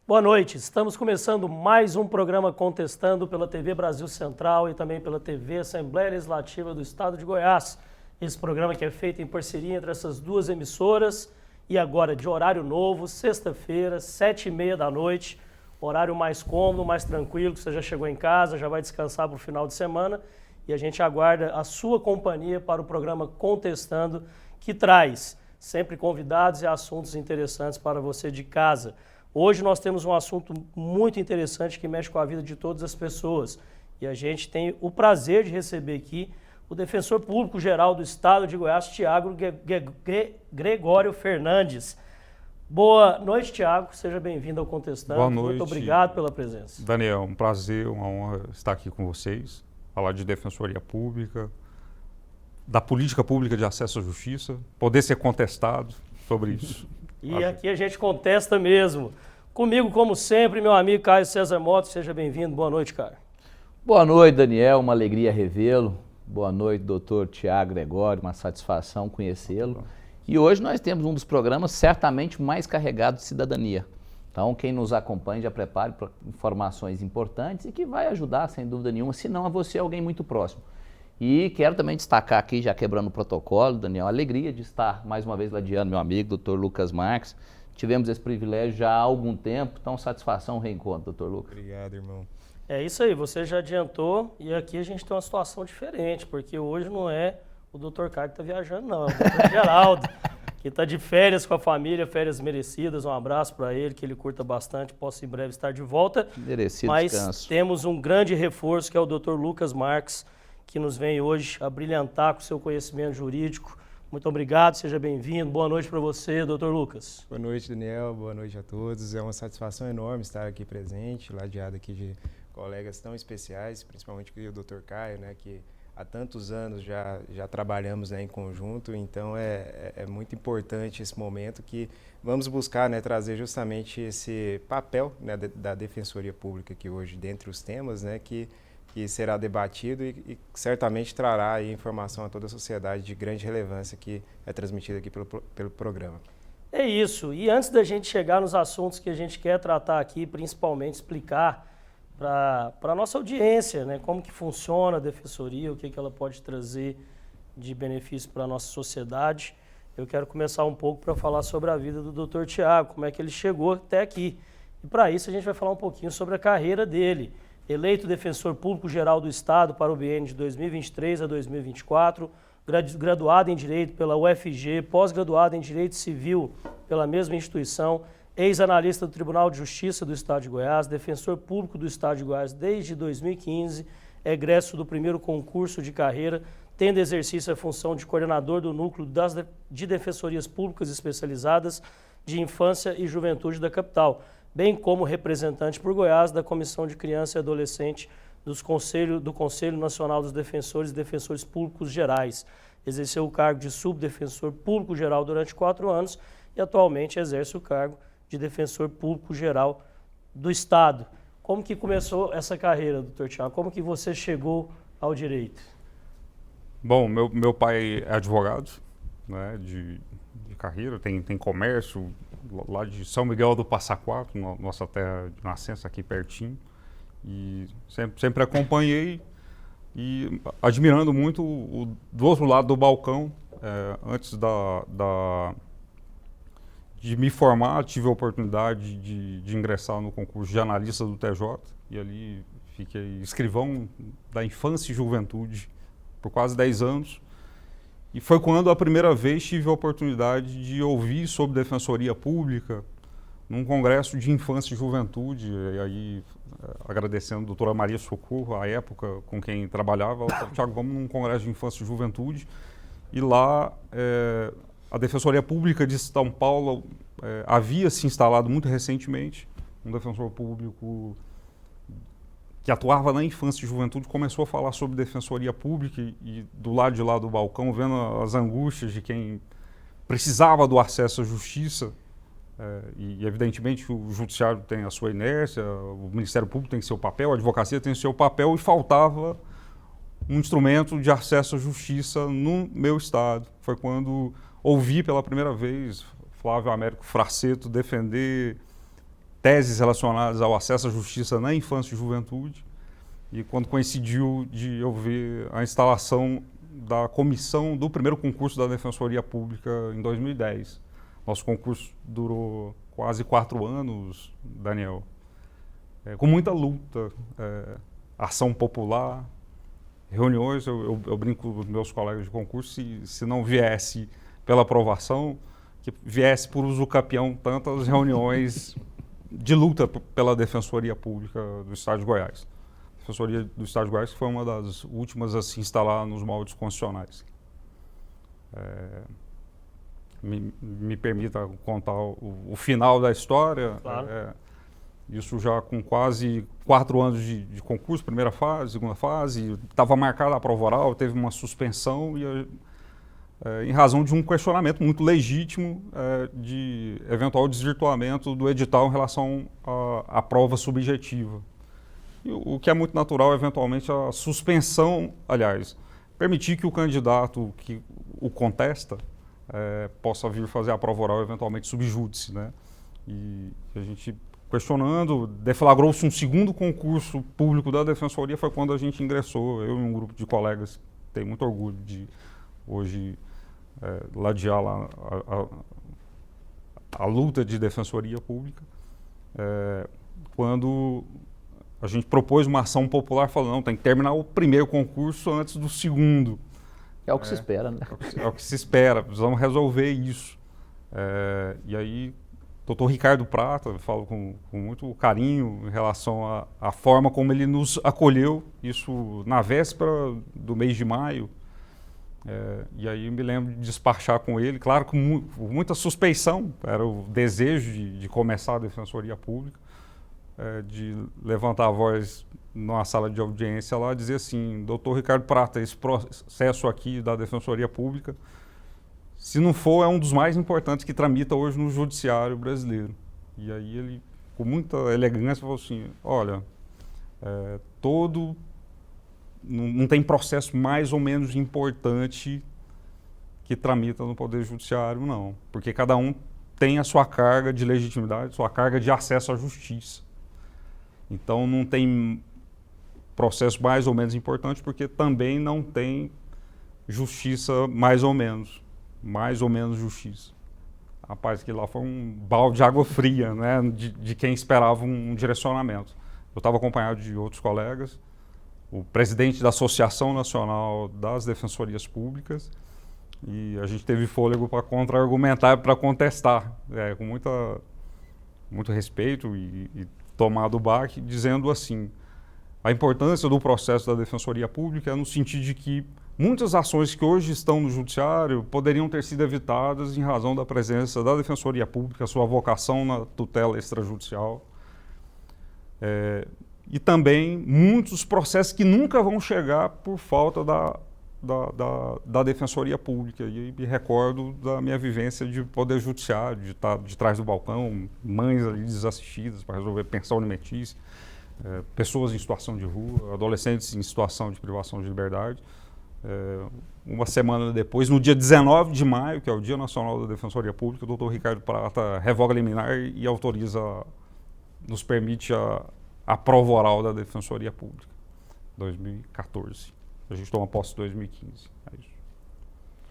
Boa noite, estamos começando mais um programa Contestando pela TV Brasil Central e também pela TV Assembleia Legislativa do Estado de Goiás. Esse programa que é feito em parceria entre essas duas emissoras e agora de horário novo, sexta-feira, 7h30 da noite, horário mais cômodo, mais tranquilo, que você já chegou em casa, já vai descansar para o final de semana e a gente aguarda a sua companhia para o programa Contestando, que traz sempre convidados e assuntos interessantes para você de casa. Hoje nós temos um assunto muito interessante que mexe com a vida de todas as pessoas e a gente tem o prazer de receber aqui o Defensor Público Geral do Estado de Goiás, Tiago Gregório Fernandes. Boa noite, Tiago, seja bem-vindo ao Contestando. Boa noite. Muito obrigado pela presença. Daniel, um prazer, uma honra estar aqui com vocês, falar de Defensoria Pública, da política pública de acesso à justiça, poder ser contestado sobre isso. E aqui a gente contesta mesmo. Comigo, como sempre, meu amigo Caio César Mota, seja bem-vindo. Boa noite, Caio. Boa noite, Daniel, uma alegria revê-lo. Boa noite, doutor Tiago Gregório, uma satisfação conhecê-lo. E hoje nós temos um dos programas certamente mais carregados de cidadania. Então, quem nos acompanha já prepare para informações importantes e que vai ajudar, sem dúvida nenhuma, se não a você, alguém muito próximo. E quero também destacar aqui, já quebrando o protocolo, Daniel, a alegria de estar mais uma vez ladeando meu amigo, doutor Lucas Marques. Tivemos esse privilégio já há algum tempo, então satisfação, reencontro, doutor Lucas. Obrigado, irmão. É isso aí, você já adiantou e aqui a gente tem uma situação diferente, porque hoje não é o doutor Caio que está viajando, não, é o doutor Geraldo, que está de férias com a família, férias merecidas. Um abraço para ele, que ele curta bastante, possa em breve estar de volta. Merecido Mas descanso. temos um grande reforço, que é o doutor Lucas Marques, que nos vem hoje a brilhantar com o seu conhecimento jurídico. Muito obrigado, seja bem-vindo. Boa noite para você, doutor Lucas. Boa noite, Daniel. Boa noite a todos. É uma satisfação enorme estar aqui presente, ladeado aqui de colegas tão especiais, principalmente o doutor Caio, né, que há tantos anos já trabalhamos, né, em conjunto. Então é muito importante esse momento que vamos buscar, né, trazer justamente esse papel, né, da Defensoria Pública aqui hoje, dentre os temas, né, que será debatido e certamente trará aí informação a toda a sociedade de grande relevância que é transmitida aqui pelo programa. É isso. E antes da gente chegar nos assuntos que a gente quer tratar aqui, principalmente explicar para a nossa audiência, né, como que funciona a Defensoria, o que ela pode trazer de benefício para a nossa sociedade, eu quero começar um pouco para falar sobre a vida do Dr. Tiago, como é que ele chegou até aqui. E para isso a gente vai falar um pouquinho sobre a carreira dele. Eleito Defensor Público Geral do Estado para o biênio de 2023 a 2024, graduado em Direito pela UFG, pós-graduado em Direito Civil pela mesma instituição, ex-analista do Tribunal de Justiça do Estado de Goiás, Defensor Público do Estado de Goiás desde 2015, egresso do primeiro concurso de carreira, tendo exercício a função de coordenador do Núcleo de Defensorias Públicas Especializadas de Infância e Juventude da capital, bem como representante por Goiás da Comissão de Criança e Adolescente do Conselho Nacional dos Defensores e Defensores Públicos Gerais. Exerceu o cargo de Subdefensor Público Geral durante 4 anos e atualmente exerce o cargo de Defensor Público Geral do Estado. Como que começou essa carreira, doutor Tiago? Como que você chegou ao direito? Bom, meu pai é advogado, né, de carreira, tem comércio lá de São Miguel do Passa Quatro, nossa terra de nascença aqui pertinho, e sempre acompanhei e admirando muito do outro lado do balcão. Antes de me formar, tive a oportunidade de ingressar no concurso de analista do TJ e ali fiquei escrivão da infância e juventude por quase 10 anos. E foi quando a primeira vez tive a oportunidade de ouvir sobre Defensoria Pública num congresso de infância e juventude, e aí agradecendo a doutora Maria Socorro, à época com quem trabalhava, ela falou: Tiago, vamos num congresso de infância e juventude, e lá a Defensoria Pública de São Paulo havia se instalado muito recentemente, um defensor público que atuava na infância e juventude, começou a falar sobre defensoria pública e do lado de lá do balcão, vendo as angústias de quem precisava do acesso à justiça, e evidentemente o judiciário tem a sua inércia, o Ministério Público tem seu papel, a advocacia tem seu papel, e faltava um instrumento de acesso à justiça no meu estado. Foi quando ouvi pela primeira vez Flávio Américo Fraceto defender teses relacionadas ao acesso à justiça na infância e juventude. E quando coincidiu de eu ver a instalação da comissão do primeiro concurso da Defensoria Pública em 2010. Nosso concurso durou quase 4 anos, Daniel, com muita luta, ação popular, reuniões. Eu brinco com meus colegas de concurso, se não viesse pela aprovação, que viesse por uso capião tantas reuniões de luta pela Defensoria Pública do Estado de Goiás. A Defensoria do Estado de Goiás foi uma das últimas a se instalar nos moldes constitucionais. Me permita contar o final da história. Claro. Isso já com quase 4 anos de concurso, primeira fase, segunda fase, estava marcada a prova oral, teve uma suspensão em razão de um questionamento muito legítimo de eventual desvirtuamento do edital em relação à prova subjetiva. E o que é muito natural, eventualmente, a suspensão, aliás, permitir que o candidato que o contesta possa vir fazer a prova oral, eventualmente, subjúdice, né? E a gente questionando, deflagrou-se um segundo concurso público da Defensoria, foi quando a gente ingressou, eu e um grupo de colegas, tenho muito orgulho de hoje ladear lá a luta de Defensoria Pública, quando a gente propôs uma ação popular, falando, não, tem que terminar o primeiro concurso antes do segundo. É o que se espera, né? É o que se espera, precisamos resolver isso. E aí, doutor Ricardo Prata, eu falo com muito carinho em relação à forma como ele nos acolheu, isso na véspera do mês de maio. E aí eu me lembro de despachar com ele, claro, com muita suspeição, era o desejo de começar a Defensoria Pública, de levantar a voz numa sala de audiência lá e dizer assim, doutor Ricardo Prata, esse processo aqui da Defensoria Pública, se não for, é um dos mais importantes que tramita hoje no judiciário brasileiro. E aí ele, com muita elegância, falou assim, olha, não tem processo mais ou menos importante que tramita no Poder Judiciário, não. Porque cada um tem a sua carga de legitimidade, sua carga de acesso à justiça. Então não tem processo mais ou menos importante, porque também não tem justiça mais ou menos justiça. Rapaz, que lá foi um balde de água fria, né, de quem esperava um direcionamento. Eu estava acompanhado de outros colegas, o presidente da Associação Nacional das Defensorias Públicas, e a gente teve fôlego para contra-argumentar, para contestar, com muito respeito e tomado o baque, dizendo assim, a importância do processo da Defensoria Pública é no sentido de que muitas ações que hoje estão no Judiciário poderiam ter sido evitadas em razão da presença da Defensoria Pública, sua vocação na tutela extrajudicial. E também muitos processos que nunca vão chegar por falta da Defensoria Pública. E me recordo da minha vivência de Poder Judiciário, de estar de trás do balcão, mães ali desassistidas para resolver pensão alimentícia, pessoas em situação de rua, adolescentes em situação de privação de liberdade. Uma semana depois, no dia 19 de maio, que é o Dia Nacional da Defensoria Pública, o doutor Ricardo Prata revoga a liminar e autoriza, nos permite a prova oral da Defensoria Pública, 2014. A gente toma posse em 2015. É isso.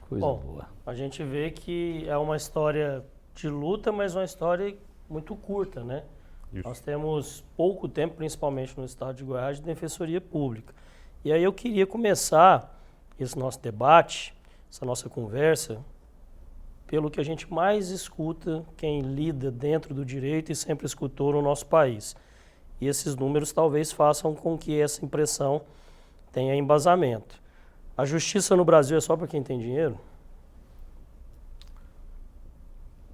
Coisa boa. A gente vê que é uma história de luta, mas uma história muito curta, né? Isso. Nós temos pouco tempo, principalmente no estado de Goiás, de Defensoria Pública. E aí eu queria começar esse nosso debate, essa nossa conversa, pelo que a gente mais escuta quem lida dentro do direito e sempre escutou no nosso país. E esses números talvez façam com que essa impressão tenha embasamento. A justiça no Brasil é só para quem tem dinheiro?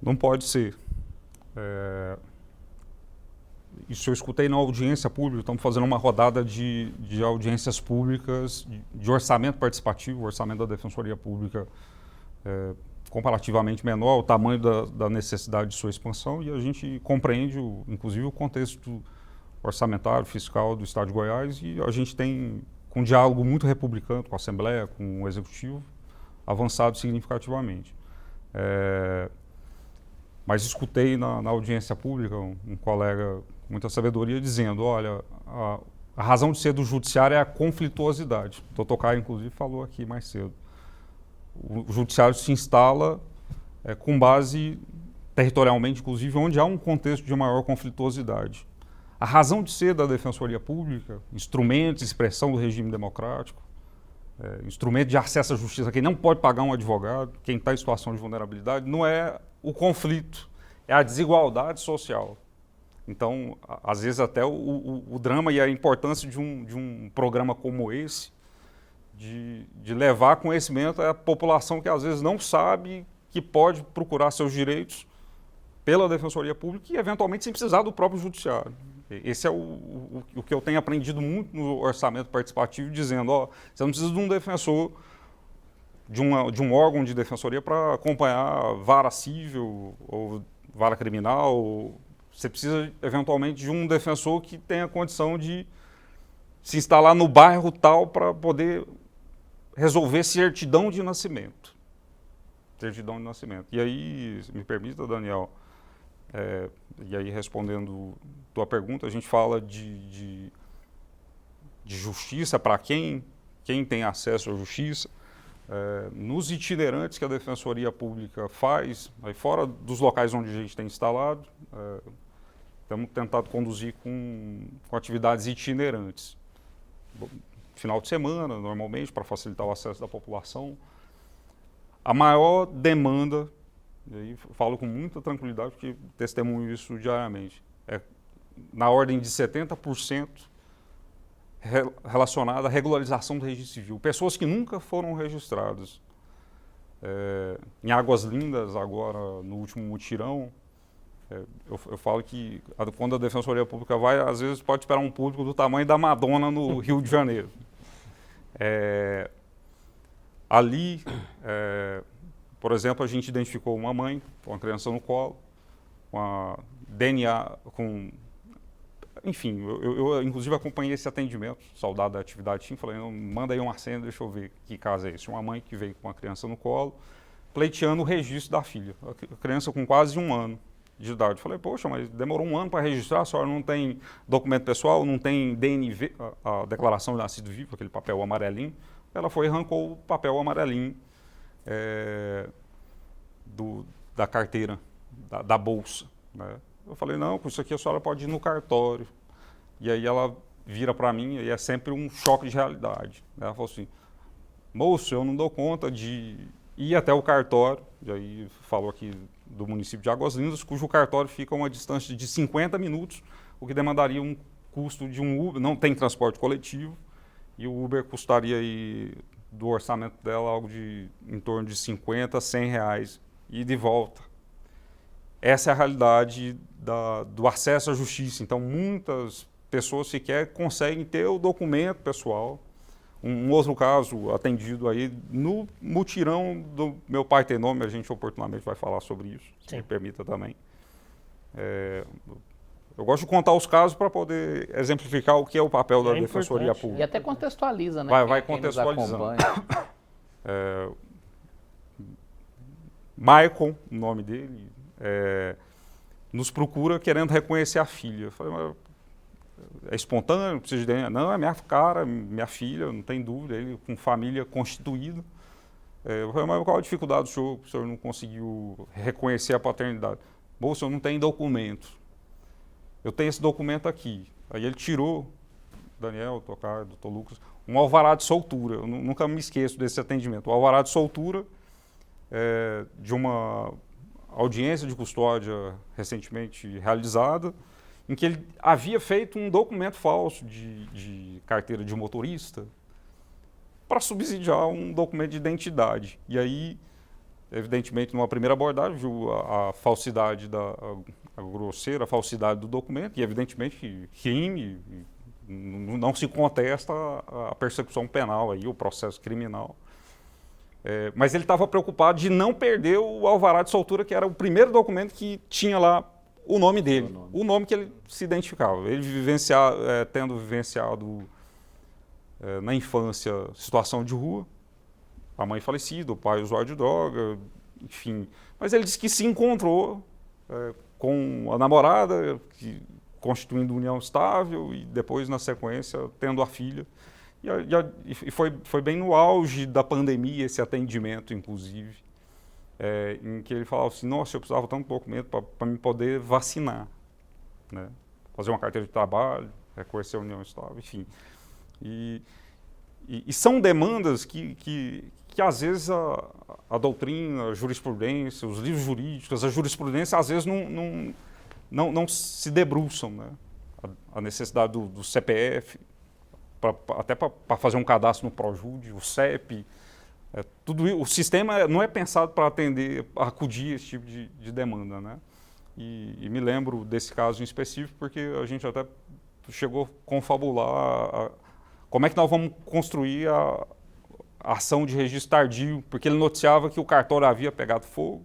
Não pode ser. Isso eu escutei na audiência pública, estamos fazendo uma rodada de audiências públicas, de orçamento participativo, o orçamento da Defensoria Pública comparativamente menor, o tamanho da necessidade de sua expansão, e a gente compreende, inclusive, o contexto orçamentário, fiscal do Estado de Goiás, e a gente tem, com um diálogo muito republicano com a Assembleia, com o Executivo, avançado significativamente. Mas escutei na audiência pública um colega com muita sabedoria dizendo, olha, a razão de ser do judiciário é a conflituosidade. O doutor Caio, inclusive, falou aqui mais cedo. O judiciário se instala com base territorialmente, inclusive, onde há um contexto de maior conflituosidade. A razão de ser da Defensoria Pública, instrumento de expressão do regime democrático, instrumento de acesso à justiça, quem não pode pagar um advogado, quem está em situação de vulnerabilidade, não é o conflito, é a desigualdade social. Então, às vezes até o drama e a importância de um programa como esse, de levar conhecimento à população que às vezes não sabe que pode procurar seus direitos pela Defensoria Pública e eventualmente sem precisar do próprio judiciário. Esse é o que eu tenho aprendido muito no orçamento participativo, dizendo, ó, você não precisa de um defensor, de um órgão de defensoria para acompanhar vara civil ou vara criminal. Você precisa, eventualmente, de um defensor que tenha condição de se instalar no bairro tal para poder resolver certidão de nascimento. Certidão de nascimento. E aí, me permita, Daniel, e aí respondendo tua pergunta, a gente fala de justiça para quem tem acesso à justiça. Nos itinerantes que a Defensoria Pública faz, aí fora dos locais onde a gente tem instalado, temos tentado conduzir com atividades itinerantes. Final de semana, normalmente, para facilitar o acesso da população. A maior demanda, e aí falo com muita tranquilidade, porque testemunho isso diariamente, é na ordem de 70% relacionada à regularização do registro civil. Pessoas que nunca foram registradas. Em Águas Lindas, agora, no último mutirão, eu falo que quando a Defensoria Pública vai, às vezes pode esperar um público do tamanho da Madonna no Rio de Janeiro. Ali, por exemplo, a gente identificou uma mãe com uma criança no colo, com a DNA, enfim, eu inclusive acompanhei esse atendimento, saudade da atividade TIM, falei, manda aí uma cena, deixa eu ver que caso é esse. Uma mãe que veio com uma criança no colo, pleiteando o registro da filha, a criança com quase 1 ano de idade. Eu falei, poxa, mas demorou 1 ano para registrar, a senhora não tem documento pessoal, não tem DNV, a declaração de nascido vivo, aquele papel amarelinho. Ela foi e arrancou o papel amarelinho da carteira, da bolsa, né? Eu falei, não, com isso aqui a senhora pode ir no cartório. E aí ela vira para mim, e é sempre um choque de realidade. Ela falou assim, moço, eu não dou conta de ir até o cartório, e aí falou aqui do município de Águas Lindas, cujo cartório fica a uma distância de 50 minutos, o que demandaria um custo de um Uber, não tem transporte coletivo, e o Uber custaria aí, do orçamento dela algo em torno de 50, 100 reais, e de volta. Essa é a realidade do acesso à justiça. Então, muitas pessoas sequer conseguem ter o documento pessoal. Um outro caso atendido aí no mutirão do Meu Pai Tem Nome, a gente oportunamente vai falar sobre isso, se me permita também. Eu gosto de contar os casos para poder exemplificar o que é o papel da Defensoria Pública. E até contextualiza, né? Vai contextualizando. Maicon, o nome dele, nos procura querendo reconhecer a filha. Eu falei, mas é espontâneo, precisa de DNA? Não, é minha cara, minha filha, não tem dúvida, ele com família constituída. Eu falei, mas qual a dificuldade do senhor? O senhor não conseguiu reconhecer a paternidade? Moço, eu não tenho documento. Eu tenho esse documento aqui. Aí ele tirou, Daniel, Tocar, doutor Lucas, um alvará de soltura. Eu nunca me esqueço desse atendimento. O alvará de soltura de uma audiência de custódia recentemente realizada, em que ele havia feito um documento falso de carteira de motorista para subsidiar um documento de identidade. E aí, evidentemente, numa primeira abordagem, viu a falsidade, a grosseira falsidade do documento, e evidentemente que crime, não se contesta a persecução penal, aí, o processo criminal. Mas ele estava preocupado de não perder o alvará de soltura, que era o primeiro documento que tinha lá o nome dele, o nome que ele se identificava. Ele tendo vivenciado na infância situação de rua, a mãe falecida, o pai usuário de droga, enfim. Mas ele disse que se encontrou com a namorada, constituindo união estável e depois, na sequência, tendo a filha. E foi bem no auge da pandemia esse atendimento, inclusive, em que ele falava assim, nossa, eu precisava tanto documento para me poder vacinar, né? Fazer uma carteira de trabalho, reconhecer a união estável, enfim. E são demandas que às vezes a doutrina, a jurisprudência, os livros jurídicos, a jurisprudência às vezes não se debruçam, né? A necessidade do CPF, até para fazer um cadastro no Projude, o CEP, o sistema não é pensado para acudir esse tipo de demanda, né? E me lembro desse caso em específico porque a gente até chegou a confabular como é que nós vamos construir a ação de registro tardio, porque ele noticiava que o cartório havia pegado fogo,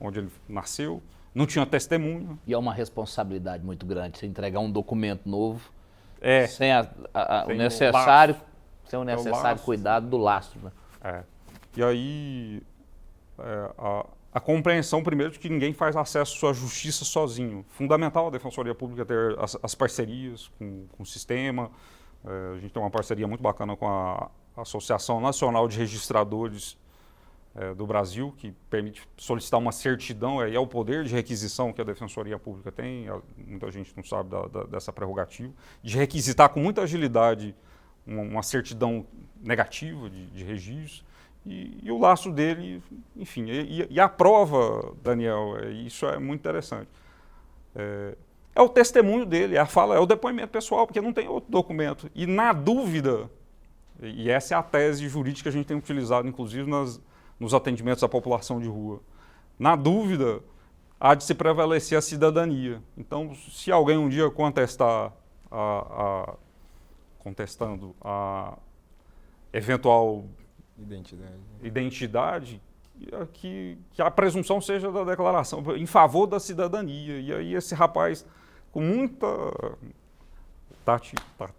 onde ele nasceu, não tinha testemunha. E é uma responsabilidade muito grande você entregar um documento novo sem o necessário cuidado do lastro. Né? E aí a compreensão, primeiro, de que ninguém faz acesso à justiça sozinho. Fundamental a Defensoria Pública ter as parcerias com o sistema. A gente tem uma parceria muito bacana com a Associação Nacional de Registradores do Brasil, que permite solicitar uma certidão, é o poder de requisição que a Defensoria Pública tem, muita gente não sabe dessa prerrogativa, de requisitar com muita agilidade uma certidão negativa de registro, e o lastro dele, enfim, e a prova, Daniel, isso é muito interessante. É o testemunho dele, a fala, é o depoimento pessoal, porque não tem outro documento. E na dúvida, e essa é a tese jurídica que a gente tem utilizado, inclusive nos atendimentos à população de rua. Na dúvida, há de se prevalecer a cidadania. Então, se alguém um dia contestando a eventual identidade, que a presunção seja da declaração em favor da cidadania. E aí esse rapaz, com muita... Tá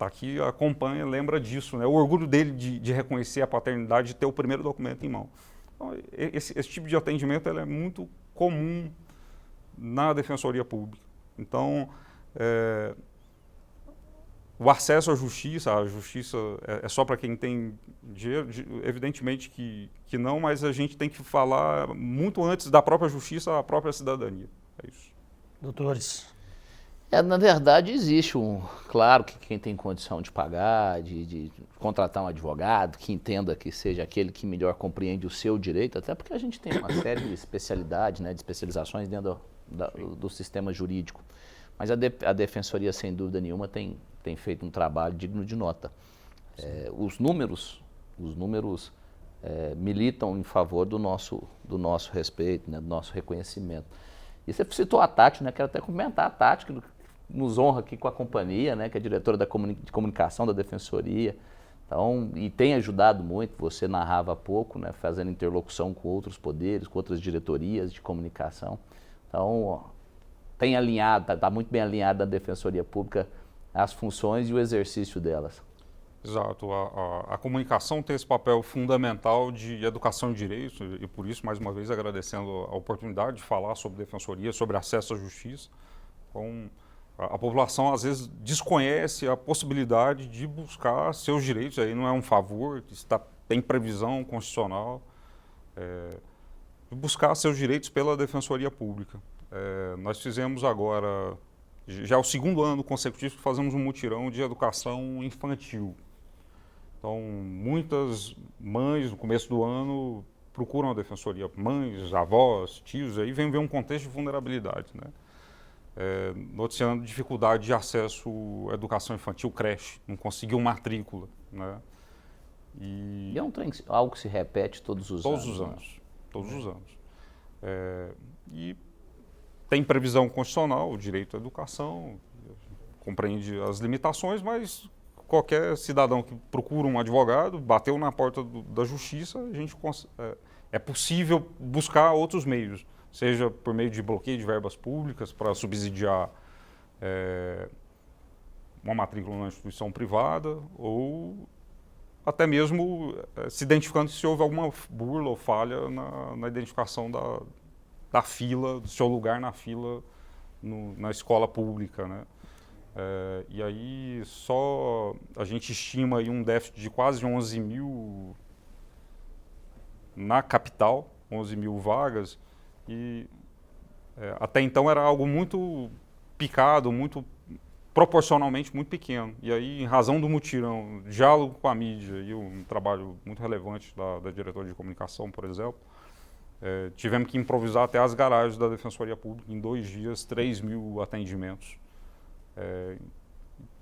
aqui, acompanha, lembra disso, né? O orgulho dele de reconhecer a paternidade, de ter o primeiro documento em mão. Então, esse tipo de atendimento ele é muito comum na Defensoria Pública. Então, o acesso à justiça é só para quem tem dinheiro? Evidentemente que não, mas a gente tem que falar muito antes da própria justiça, a própria cidadania. É isso. Doutores. Na verdade, existe claro que quem tem condição de pagar, de contratar um advogado, que entenda que seja aquele que melhor compreende o seu direito, até porque a gente tem uma série de especialidades, né, de especializações dentro do sistema jurídico. Mas a Defensoria, sem dúvida nenhuma, tem feito um trabalho digno de nota. Os números militam em favor do nosso respeito, né, do nosso reconhecimento. E você citou a Tati, né? Quero até comentar a Tati, que nos honra aqui com a companhia, né? Que é diretora de comunicação da Defensoria. Então, e tem ajudado muito, você narrava há pouco, né? Fazendo interlocução com outros poderes, com outras diretorias de comunicação. Então, tem alinhado, está muito bem alinhada a Defensoria Pública as funções e o exercício delas. Exato. A comunicação tem esse papel fundamental de educação de direitos e por isso, mais uma vez, agradecendo a oportunidade de falar sobre defensoria, sobre acesso à justiça. Então, a população, às vezes, desconhece a possibilidade de buscar seus direitos. Aí não é um favor, tem previsão constitucional de buscar seus direitos pela Defensoria Pública. Nós fizemos agora, já é o segundo ano consecutivo que fazemos um mutirão de educação infantil. Então, muitas mães, no começo do ano, procuram a Defensoria. Mães, avós, tios, aí vem ver um contexto de vulnerabilidade, né? Noticiando dificuldade de acesso à educação infantil, creche, não conseguiu matrícula, né? E é algo que se repete todos os anos. Todos os anos. E tem previsão constitucional, o direito à educação, compreende as limitações, mas qualquer cidadão que procura um advogado, bateu na porta da justiça, é possível buscar outros meios, seja por meio de bloqueio de verbas públicas para subsidiar uma matrícula numa instituição privada ou até mesmo se identificando se houve alguma burla ou falha na identificação da fila, do seu lugar na fila na escola pública, né? E aí só a gente estima aí um déficit de quase 11 mil na capital, 11 mil vagas, e até então era algo muito picado, muito proporcionalmente muito pequeno. E aí, em razão do mutirão, diálogo com a mídia e um trabalho muito relevante da diretora de comunicação, por exemplo, tivemos que improvisar até as garagens da Defensoria Pública em 2 dias, 3 mil atendimentos.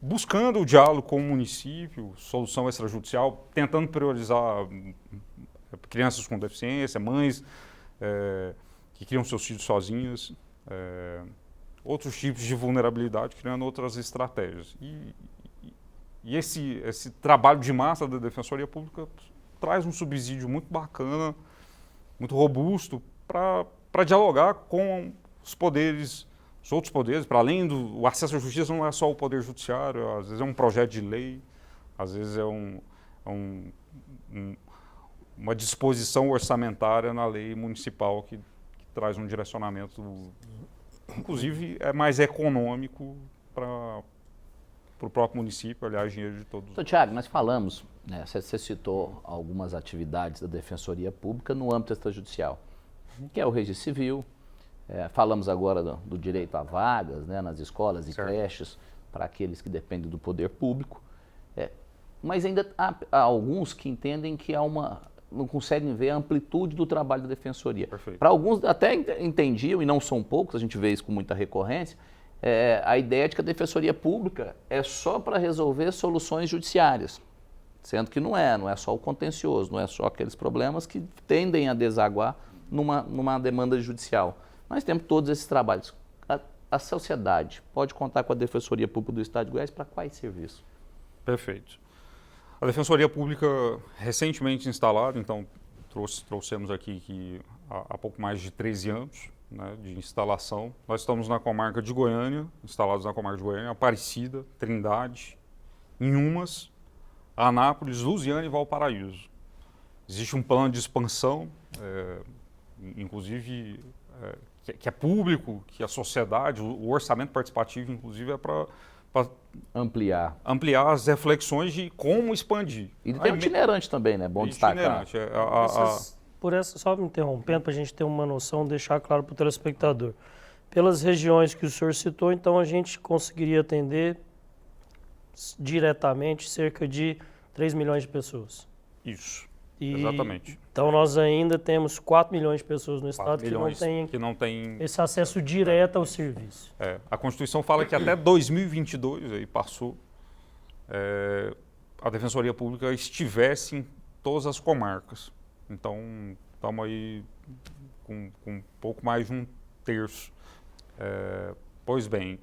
Buscando o diálogo com o município, solução extrajudicial, tentando priorizar crianças com deficiência, mães que criam seus filhos sozinhas, outros tipos de vulnerabilidade, criando outras estratégias. E esse trabalho de massa da Defensoria Pública traz um subsídio muito bacana, muito robusto, para dialogar com os poderes, os outros poderes, para além do acesso à justiça, não é só o Poder Judiciário, às vezes é um projeto de lei, às vezes é uma disposição orçamentária na lei municipal que traz um direcionamento, inclusive é mais econômico para o próprio município, aliás, dinheiro de todos. Então, Tiago, nós falamos, né, você citou algumas atividades da Defensoria Pública no âmbito extrajudicial, que é o registro civil, falamos agora do direito a vagas, né, nas escolas e creches, para aqueles que dependem do poder público, mas ainda há alguns que entendem que não conseguem ver a amplitude do trabalho da Defensoria. Para alguns até entendiam, e não são poucos, a gente vê isso com muita recorrência, a ideia de que a Defensoria Pública é só para resolver soluções judiciárias, sendo que não é só o contencioso, não é só aqueles problemas que tendem a desaguar numa demanda judicial. Nós temos todos esses trabalhos. A sociedade pode contar com a Defensoria Pública do Estado de Goiás para quais serviços? Perfeito. A Defensoria Pública, recentemente instalada, então trouxemos aqui que há pouco mais de 13 anos, né, de instalação. Nós estamos na comarca de Goiânia, instalados na comarca de Goiânia, Aparecida, Trindade, Inhumas, Anápolis, Lusiânia e Valparaíso. Existe um plano de expansão, inclusive que é público, que a sociedade, o orçamento participativo, inclusive, é para ampliar as reflexões de como expandir. E tem itinerante também, né? Bom destacar. Só me interrompendo, para a gente ter uma noção, deixar claro para o telespectador. Pelas regiões que o senhor citou, então a gente conseguiria atender diretamente cerca de 3 milhões de pessoas. Isso, exatamente. Então nós ainda temos 4 milhões de pessoas no estado que não têm esse acesso direto ao serviço. A Constituição fala que até 2022, aí passou, a Defensoria Pública estivesse em todas as comarcas. Então, estamos aí com um pouco mais de 1/3. Pois bem,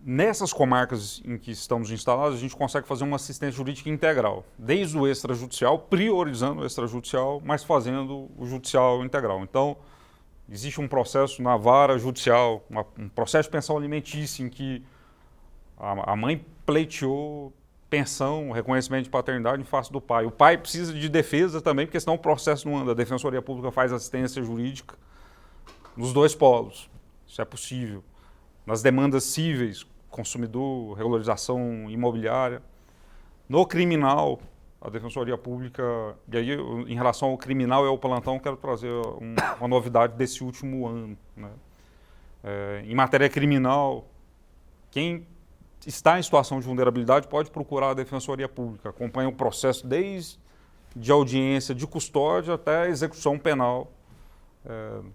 nessas comarcas em que estamos instalados, a gente consegue fazer uma assistência jurídica integral, desde o extrajudicial, priorizando o extrajudicial, mas fazendo o judicial integral. Então, existe um processo na vara judicial, um processo de pensão alimentícia, em que a mãe pleiteou pensão, reconhecimento de paternidade em face do pai. O pai precisa de defesa também, porque senão o processo não anda. A Defensoria Pública faz assistência jurídica nos 2 polos. Isso é possível. Nas demandas cíveis, consumidor, regularização imobiliária. No criminal, a Defensoria Pública, e aí em relação ao criminal e ao plantão, quero trazer uma novidade desse último ano, né? Em matéria criminal, quem está em situação de vulnerabilidade pode procurar a Defensoria Pública, acompanha o processo desde de audiência de custódia até a execução penal,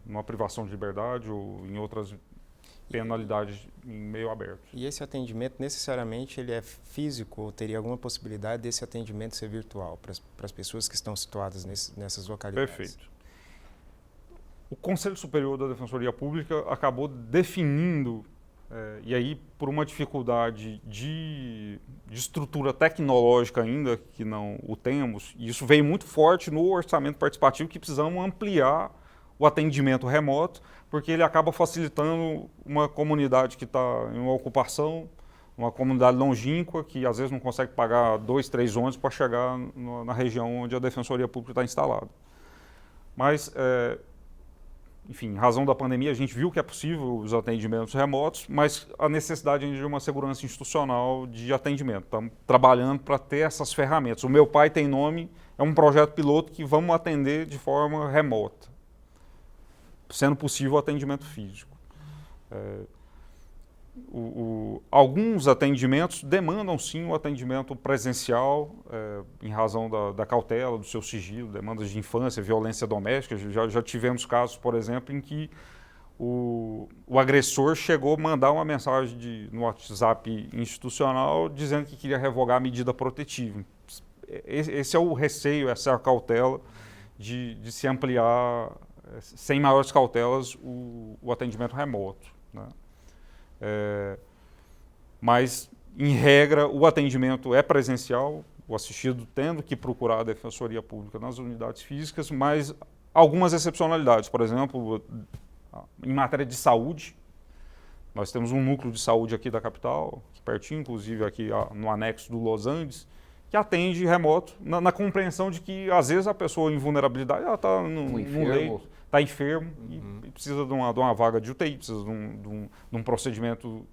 numa privação de liberdade ou em outras penalidades em meio aberto. E esse atendimento, necessariamente, ele é físico ou teria alguma possibilidade desse atendimento ser virtual para as pessoas que estão situadas nessas localidades? Perfeito. O Conselho Superior da Defensoria Pública acabou definindo, e aí por uma dificuldade de estrutura tecnológica ainda, que não o temos, e isso veio muito forte no orçamento participativo, que precisamos ampliar o atendimento remoto, porque ele acaba facilitando uma comunidade que está em uma ocupação, uma comunidade longínqua, que às vezes não consegue pagar 2, 3 ônibus para chegar na região onde a Defensoria Pública está instalada. Mas enfim, em razão da pandemia, a gente viu que é possível os atendimentos remotos, mas a necessidade de uma segurança institucional de atendimento. Estamos trabalhando para ter essas ferramentas. O Meu Pai Tem Nome é um projeto piloto que vamos atender de forma remota, sendo possível o atendimento físico. Alguns atendimentos demandam sim o atendimento presencial, em razão da cautela, do seu sigilo, demandas de infância, violência doméstica. Já tivemos casos, por exemplo, em que o agressor chegou a mandar uma mensagem no WhatsApp institucional dizendo que queria revogar a medida protetiva. Esse é o receio, essa é a cautela de se ampliar, sem maiores cautelas, o atendimento remoto, né? Mas, em regra, o atendimento é presencial, o assistido tendo que procurar a Defensoria Pública nas unidades físicas, mas algumas excepcionalidades. Por exemplo, em matéria de saúde, nós temos um núcleo de saúde aqui da capital, aqui pertinho, inclusive aqui no anexo do Los Andes, que atende remoto, na compreensão de que, às vezes, a pessoa em vulnerabilidade está no leito, está enfermo e precisa de uma vaga de UTI, precisa de um procedimento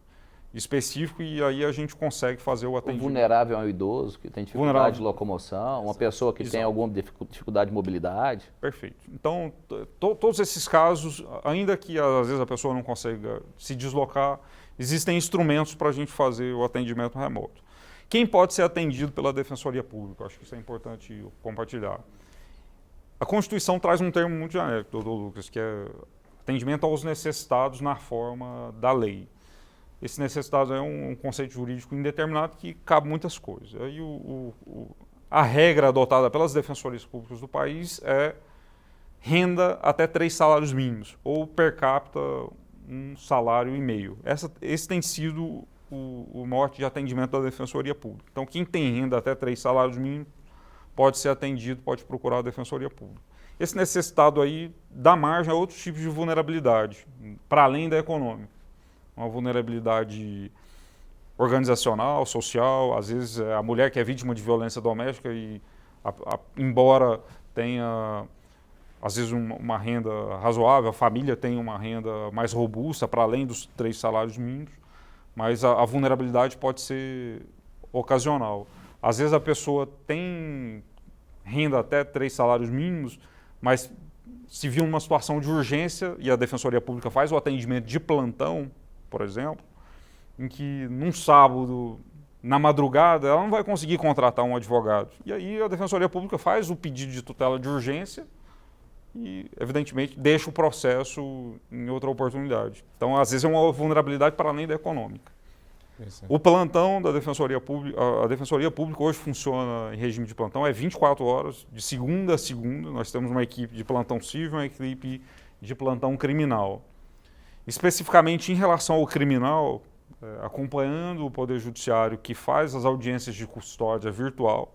específico, e aí a gente consegue fazer o atendimento. O vulnerável é um idoso que tem dificuldade de locomoção, uma pessoa que tem alguma dificuldade de mobilidade. Perfeito. Então, todos esses casos, ainda que às vezes a pessoa não consiga se deslocar, existem instrumentos para a gente fazer o atendimento remoto. Quem pode ser atendido pela Defensoria Pública? Acho que isso é importante compartilhar. A Constituição traz um termo muito genérico, doutor Lucas, que é atendimento aos necessitados na forma da lei. Esse necessitado é um conceito jurídico indeterminado que cabe muitas coisas. Aí a regra adotada pelas defensorias públicas do país é renda até 3 salários mínimos, ou per capita 1,5 salário. Esse tem sido o mote de atendimento da Defensoria Pública. Então, quem tem renda até 3 salários mínimos pode ser atendido, pode procurar a Defensoria Pública. Esse necessitado aí dá margem a outros tipos de vulnerabilidade, para além da econômica. Uma vulnerabilidade organizacional, social, às vezes a mulher que é vítima de violência doméstica e, embora tenha, às vezes, uma renda razoável, a família tem uma renda mais robusta, para além dos 3 salários mínimos, mas a vulnerabilidade pode ser ocasional. Às vezes a pessoa tem renda até 3 salários mínimos, mas se viu numa situação de urgência e a Defensoria Pública faz o atendimento de plantão, por exemplo, em que num sábado, na madrugada, ela não vai conseguir contratar um advogado. E aí a Defensoria Pública faz o pedido de tutela de urgência e, evidentemente, deixa o processo em outra oportunidade. Então, às vezes, é uma vulnerabilidade para além da econômica. O plantão da Defensoria Pública, a Defensoria Pública hoje funciona em regime de plantão, é 24 horas, de segunda a segunda. Nós temos uma equipe de plantão civil e uma equipe de plantão criminal. Especificamente em relação ao criminal, acompanhando o Poder Judiciário que faz as audiências de custódia virtual,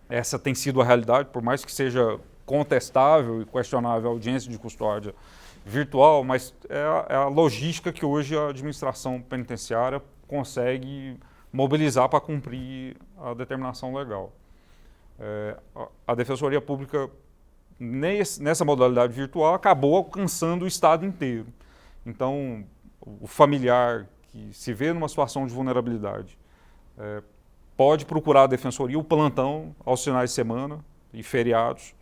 essa tem sido a realidade, por mais que seja contestável e questionável a audiência de custódia virtual, mas é a logística que hoje a administração penitenciária consegue mobilizar para cumprir a determinação legal. A Defensoria Pública, nessa modalidade virtual, acabou alcançando o Estado inteiro. Então, o familiar que se vê numa situação de vulnerabilidade pode procurar a Defensoria, o plantão, aos finais de semana e feriados,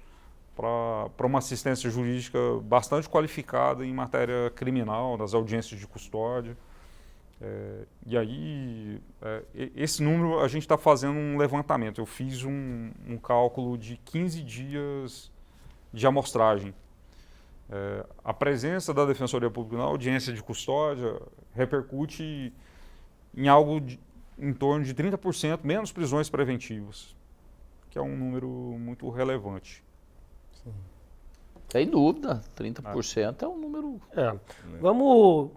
para uma assistência jurídica bastante qualificada em matéria criminal, nas audiências de custódia. E aí, esse número, a gente está fazendo um levantamento. Eu fiz um cálculo de 15 dias de amostragem. A presença da Defensoria Pública na audiência de custódia repercute em algo em torno de 30% menos prisões preventivas, que é um número muito relevante. Sim. Sem dúvida, 30% é um número...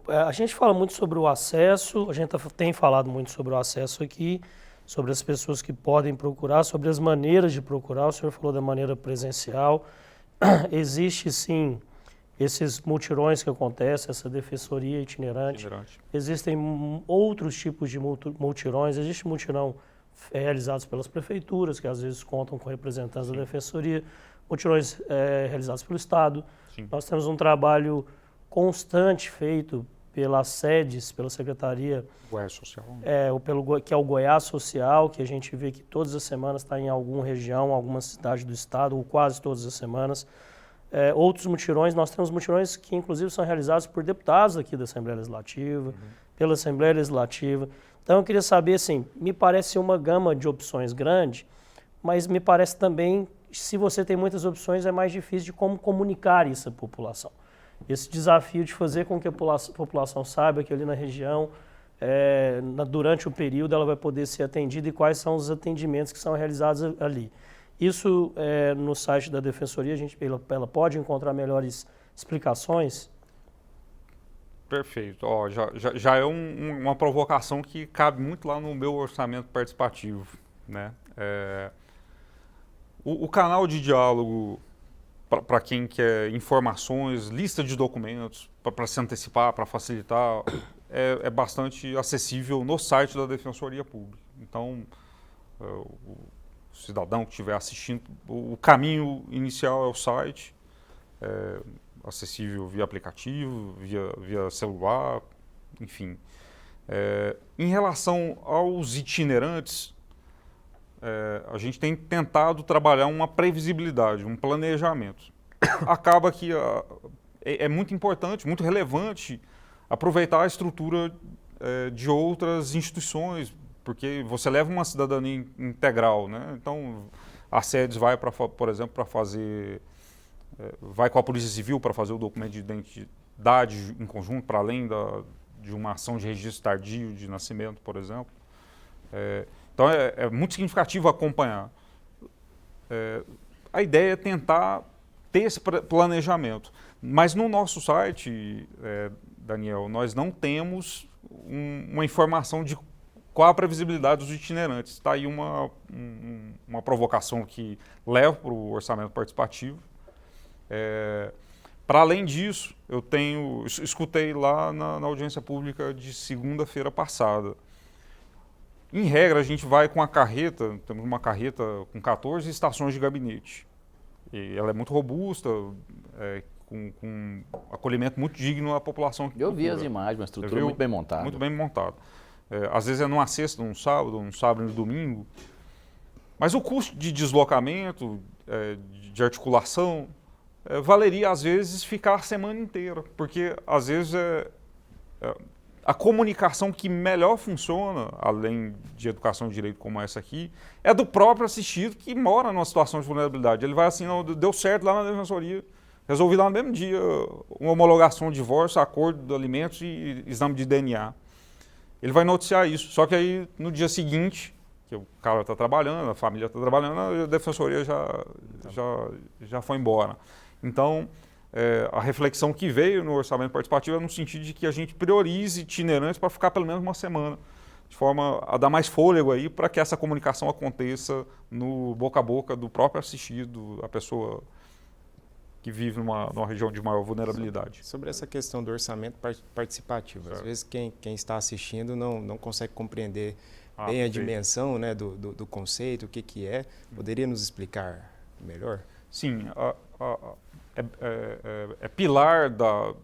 A gente fala muito sobre o acesso, a gente tem falado muito sobre o acesso aqui, sobre as pessoas que podem procurar, sobre as maneiras de procurar. O senhor falou da maneira presencial. Existe, sim, esses mutirões que acontecem, essa defensoria itinerante. Existem outros tipos de mutirões. Existe mutirão realizados pelas prefeituras, que às vezes contam com representantes da defensoria. mutirões realizados pelo Estado. Sim. Nós temos um trabalho constante feito pelas sedes, pela Secretaria, Goiás Social. que é o Goiás Social, que a gente vê que todas as semanas está em alguma região, alguma cidade do estado, ou quase todas as semanas. Outros mutirões, nós temos mutirões que inclusive são realizados por deputados aqui da Assembleia Legislativa, pela Assembleia Legislativa. Então eu queria saber, assim, me parece uma gama de opções grande, mas me parece também, se você tem muitas opções, é mais difícil de como comunicar isso à população. Esse desafio de fazer com que a população saiba que ali na região, durante o período, ela vai poder ser atendida e quais são os atendimentos que são realizados ali. Isso, no site da Defensoria, ela pode encontrar melhores explicações? Perfeito. Já é uma provocação que cabe muito lá no meu orçamento participativo, né? O canal de diálogo para quem quer informações, lista de documentos, para se antecipar, para facilitar, é bastante acessível no site da Defensoria Pública. Então, o cidadão que estiver assistindo, o caminho inicial é o site, acessível via aplicativo, via celular, enfim. Em relação aos itinerantes, a gente tem tentado trabalhar uma previsibilidade, um planejamento. Acaba que é muito importante, muito relevante aproveitar a estrutura de outras instituições, porque você leva uma cidadania integral, né? Então, a SEDES vai, por exemplo, para fazer... vai com a Polícia Civil para fazer o documento de identidade em conjunto, para além de uma ação de registro tardio de nascimento, por exemplo. Então, é muito significativo acompanhar. A ideia é tentar ter esse planejamento. Mas no nosso site, Daniel, nós não temos uma informação de qual a previsibilidade dos itinerantes. Está aí uma provocação que leva para o orçamento participativo. Para além disso, escutei lá na audiência pública de segunda-feira passada. Em regra, a gente vai com a carreta, temos uma carreta com 14 estações de gabinete. E ela é muito robusta, com acolhimento muito digno à população que Eu vi procura. as imagens, uma estrutura muito bem montada. Muito bem montada. Às vezes é numa sexta, num sábado e no domingo. Mas o custo de deslocamento, de articulação, valeria às vezes ficar a semana inteira, porque às vezes a comunicação que melhor funciona, além de educação de direito como essa aqui, é do próprio assistido que mora numa situação de vulnerabilidade. Ele vai assim, não, deu certo lá na Defensoria, resolvi lá no mesmo dia uma homologação de divórcio, acordo de alimentos e exame de DNA. Ele vai noticiar isso, só que aí no dia seguinte, que o cara está trabalhando, a família está trabalhando, a Defensoria já foi embora. Então, a reflexão que veio no orçamento participativo é no sentido de que a gente priorize itinerantes para ficar pelo menos uma semana, de forma a dar mais fôlego aí para que essa comunicação aconteça no boca a boca do próprio assistido, a pessoa que vive numa região de maior vulnerabilidade. Sobre essa questão do orçamento participativo, às vezes quem está assistindo não consegue compreender bem a dimensão, né, do conceito, o que é. Poderia nos explicar melhor? Sim, é pilar da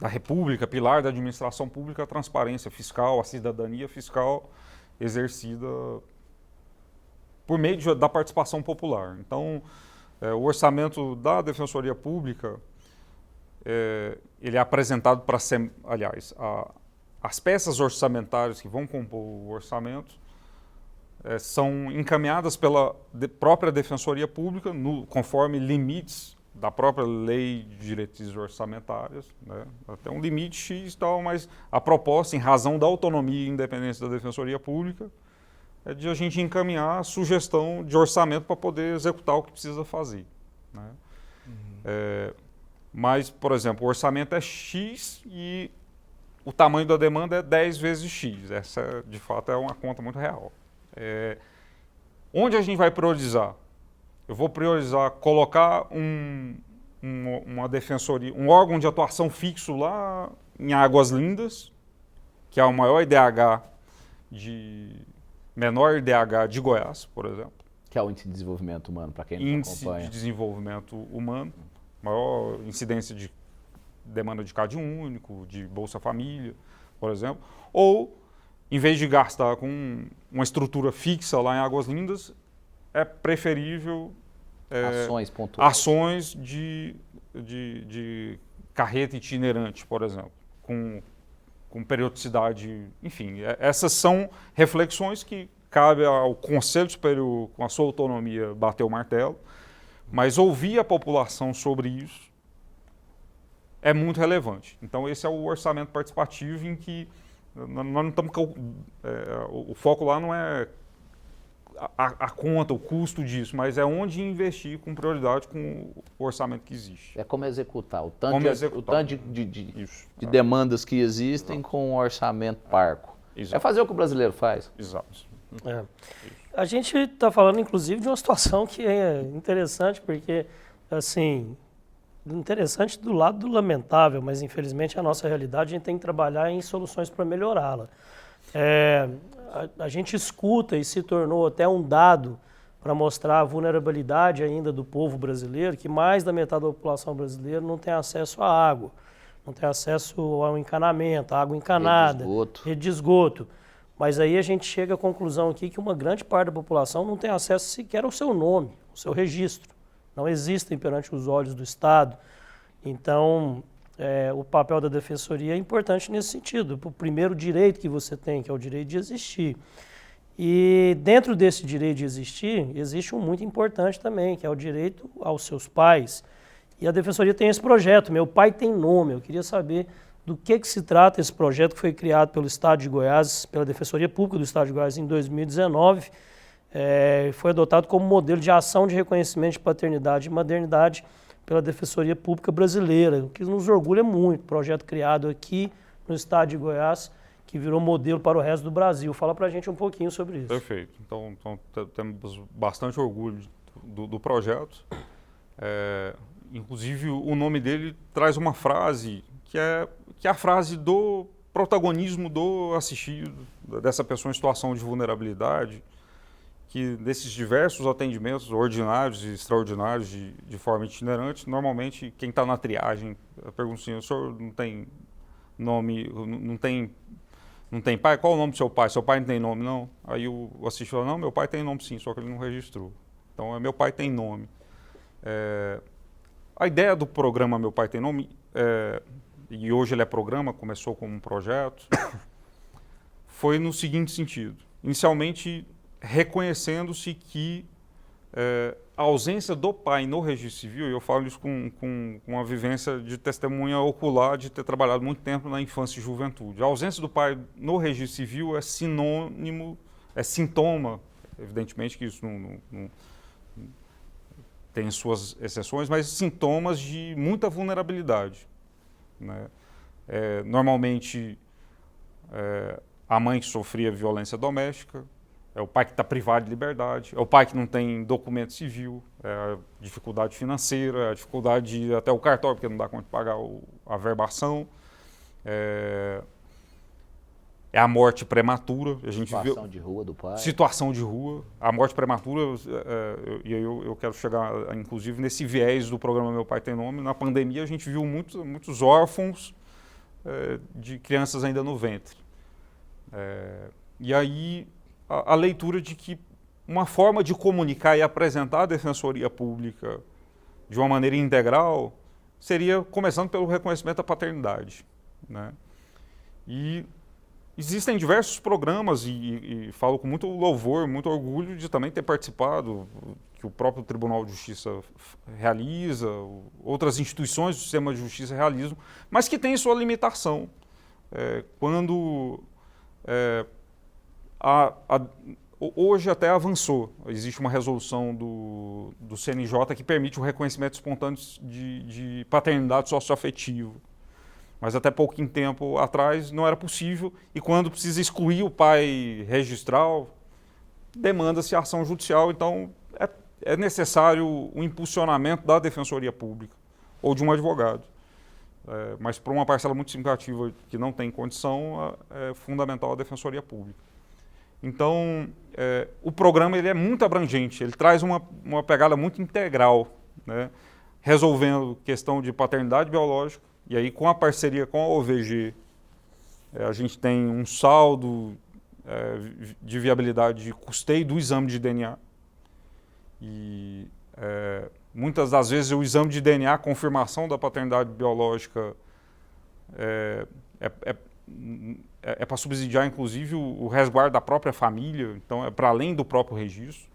República, pilar da administração pública, a transparência fiscal, a cidadania fiscal exercida por meio da participação popular. Então, o orçamento da Defensoria Pública, ele é apresentado para ser, aliás, as peças orçamentárias que vão compor o orçamento são encaminhadas pela própria Defensoria Pública, conforme limites da própria lei de diretrizes orçamentárias, né? Até um limite X e tal, mas a proposta, em razão da autonomia e independência da Defensoria Pública, é de a gente encaminhar a sugestão de orçamento para poder executar o que precisa fazer, né? Mas, por exemplo, o orçamento é X e o tamanho da demanda é 10 vezes X. Essa, de fato, é uma conta muito real. Onde a gente vai priorizar? Eu vou priorizar colocar uma defensoria, um órgão de atuação fixo lá em Águas Lindas, que é o maior IDH menor IDH de Goiás, por exemplo. Que é o índice de desenvolvimento humano, para quem não índice acompanha. de desenvolvimento humano, maior incidência de demanda de CAD único, de Bolsa Família, por exemplo, ou, em vez de gastar com uma estrutura fixa lá em Águas Lindas, é preferível Ações pontuais. ações de carreta itinerante, por exemplo, com periodicidade, enfim. Essas são reflexões que cabe ao Conselho Superior, com a sua autonomia, bater o martelo, mas ouvir a população sobre isso é muito relevante. Então, esse é o orçamento participativo em que nós não estamos... o foco lá não é a conta, o custo disso, mas é onde investir com prioridade com o orçamento que existe. É como executar. O tanto, Como de, executar. O tanto de Isso. demandas que existem com um orçamento parco. Exato. É fazer o que o brasileiro faz. Exato. É. A gente está falando, inclusive, de uma situação que é interessante, porque, assim, interessante do lado do lamentável, mas, infelizmente, a nossa realidade, a gente tem que trabalhar em soluções para melhorá-la. A gente escuta e se tornou até um dado para mostrar a vulnerabilidade ainda do povo brasileiro, que mais da metade da população brasileira não tem acesso à água, não tem acesso ao encanamento, à água encanada, rede de esgoto. Mas aí a gente chega à conclusão aqui que uma grande parte da população não tem acesso sequer ao seu nome, ao seu registro. Não existem perante os olhos do Estado. Então, o papel da Defensoria é importante nesse sentido. O primeiro direito que você tem, que é o direito de existir. E dentro desse direito de existir, existe um muito importante também, que é o direito aos seus pais. E a Defensoria tem esse projeto, Meu Pai Tem Nome. Eu queria saber do que se trata esse projeto que foi criado pelo Estado de Goiás, pela Defensoria Pública do Estado de Goiás em 2019. Foi adotado como modelo de ação de reconhecimento de paternidade e maternidade pela Defensoria Pública Brasileira, o que nos orgulha muito. Projeto criado aqui no Estado de Goiás, que virou modelo para o resto do Brasil. Fala para a gente um pouquinho sobre isso. Perfeito. Então temos bastante orgulho do projeto. Inclusive, o nome dele traz uma frase que é a frase do protagonismo do assistido, dessa pessoa em situação de vulnerabilidade, que desses diversos atendimentos ordinários e extraordinários de forma itinerante, normalmente quem está na triagem pergunta assim: o senhor não tem nome, não tem pai? Qual o nome do seu pai? Seu pai não tem nome, não? Aí o assistente fala: não, meu pai tem nome sim, só que ele não registrou. Então, meu pai tem nome. A ideia do programa Meu Pai Tem Nome, e hoje ele é programa, começou como um projeto, foi no seguinte sentido. Inicialmente, reconhecendo-se que a ausência do pai no registro civil, e eu falo isso com uma vivência de testemunha ocular de ter trabalhado muito tempo na infância e juventude. A ausência do pai no registro civil é sinônimo, é sintoma, evidentemente que isso não tem suas exceções, mas sintomas de muita vulnerabilidade, né? Normalmente, a mãe que sofria violência doméstica, é o pai que está privado de liberdade, é o pai que não tem documento civil, é a dificuldade financeira, é a dificuldade de ir até o cartório, porque não dá conta de pagar a verbação, é a morte prematura. A gente Situação de rua do pai. Situação de rua, a morte prematura, e aí eu quero chegar, inclusive, nesse viés do programa Meu Pai Tem Nome. Na pandemia, a gente viu muitos órfãos de crianças ainda no ventre. E aí, a leitura de que uma forma de comunicar e apresentar a Defensoria Pública de uma maneira integral seria começando pelo reconhecimento da paternidade, né? E existem diversos programas, e falo com muito louvor, muito orgulho de também ter participado, que o próprio Tribunal de Justiça realiza, outras instituições do sistema de justiça realizam, mas que tem sua limitação. Quando hoje até avançou, existe uma resolução do CNJ que permite o reconhecimento espontâneo de paternidade socioafetivo. Mas até pouquinho tempo atrás não era possível, e quando precisa excluir o pai registral, demanda-se ação judicial. Então é necessário o impulsionamento da Defensoria Pública ou de um advogado. Mas para uma parcela muito significativa que não tem condição, é fundamental a Defensoria Pública. Então, o programa ele é muito abrangente, ele traz uma pegada muito integral, né? Resolvendo questão de paternidade biológica, e aí com a parceria com a OVG, a gente tem um saldo de viabilidade de custeio do exame de DNA. E muitas das vezes o exame de DNA, a confirmação da paternidade biológica, é para subsidiar, inclusive, o resguardo da própria família, então é para além do próprio registro.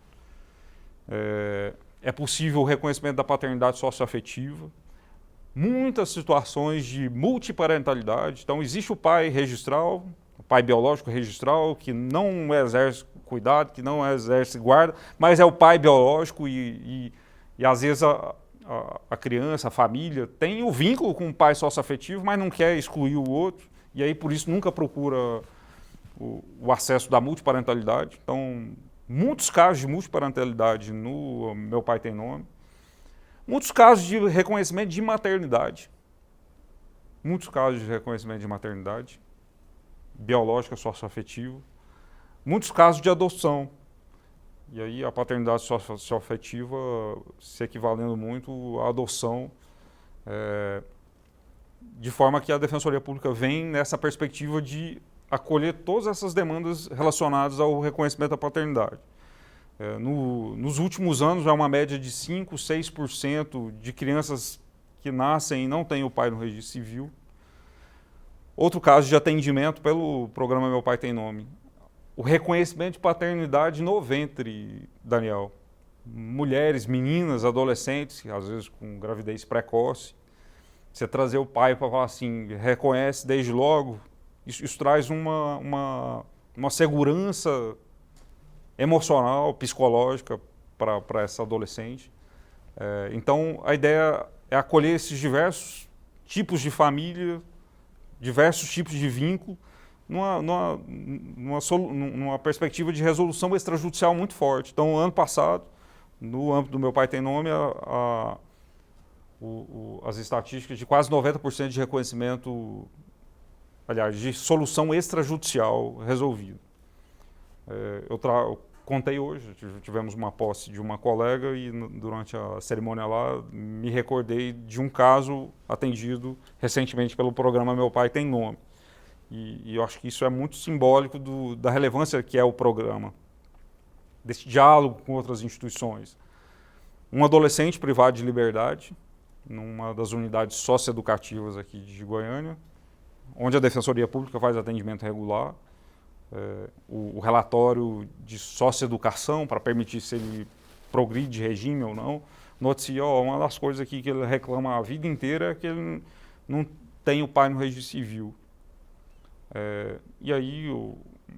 É possível o reconhecimento da paternidade socioafetiva. Muitas situações de multiparentalidade. Então, existe o pai registral, o pai biológico registral, que não exerce cuidado, que não exerce guarda, mas é o pai biológico e às vezes a criança, a família, tem o vínculo com o pai socioafetivo, mas não quer excluir o outro, e aí por isso nunca procura o acesso da multiparentalidade. Então, muitos casos de multiparentalidade no Meu Pai Tem Nome. Muitos casos de reconhecimento de maternidade. Muitos casos de reconhecimento de maternidade biológica, socioafetiva. Muitos casos de adoção. E aí a paternidade socioafetiva se equivalendo muito à adoção, de forma que a Defensoria Pública vem nessa perspectiva de acolher todas essas demandas relacionadas ao reconhecimento da paternidade. Nos últimos anos, é uma média de 5%, 6% de crianças que nascem e não têm o pai no registro civil. Outro caso de atendimento pelo programa Meu Pai Tem Nome. O reconhecimento de paternidade no ventre, Daniel. Mulheres, meninas, adolescentes, às vezes com gravidez precoce. Você trazer o pai para falar assim, reconhece desde logo, isso traz uma segurança emocional, psicológica para essa adolescente. Então, a ideia é acolher esses diversos tipos de família, diversos tipos de vínculo, numa perspectiva de resolução extrajudicial muito forte. Então, ano passado, no âmbito do Meu Pai Tem Nome, as estatísticas de quase 90% de reconhecimento, aliás, de solução extrajudicial resolvida. Eu contei hoje, tivemos uma posse de uma colega e durante a cerimônia lá me recordei de um caso atendido recentemente pelo programa Meu Pai Tem Nome. E eu acho que isso é muito simbólico da relevância que é o programa, desse diálogo com outras instituições. Um adolescente privado de liberdade, numa das unidades socioeducativas aqui de Goiânia, onde a Defensoria Pública faz atendimento regular, o relatório de socioeducação para permitir se ele progride de regime ou não, noticia, uma das coisas aqui que ele reclama a vida inteira é que ele não tem o pai no registro civil. E aí,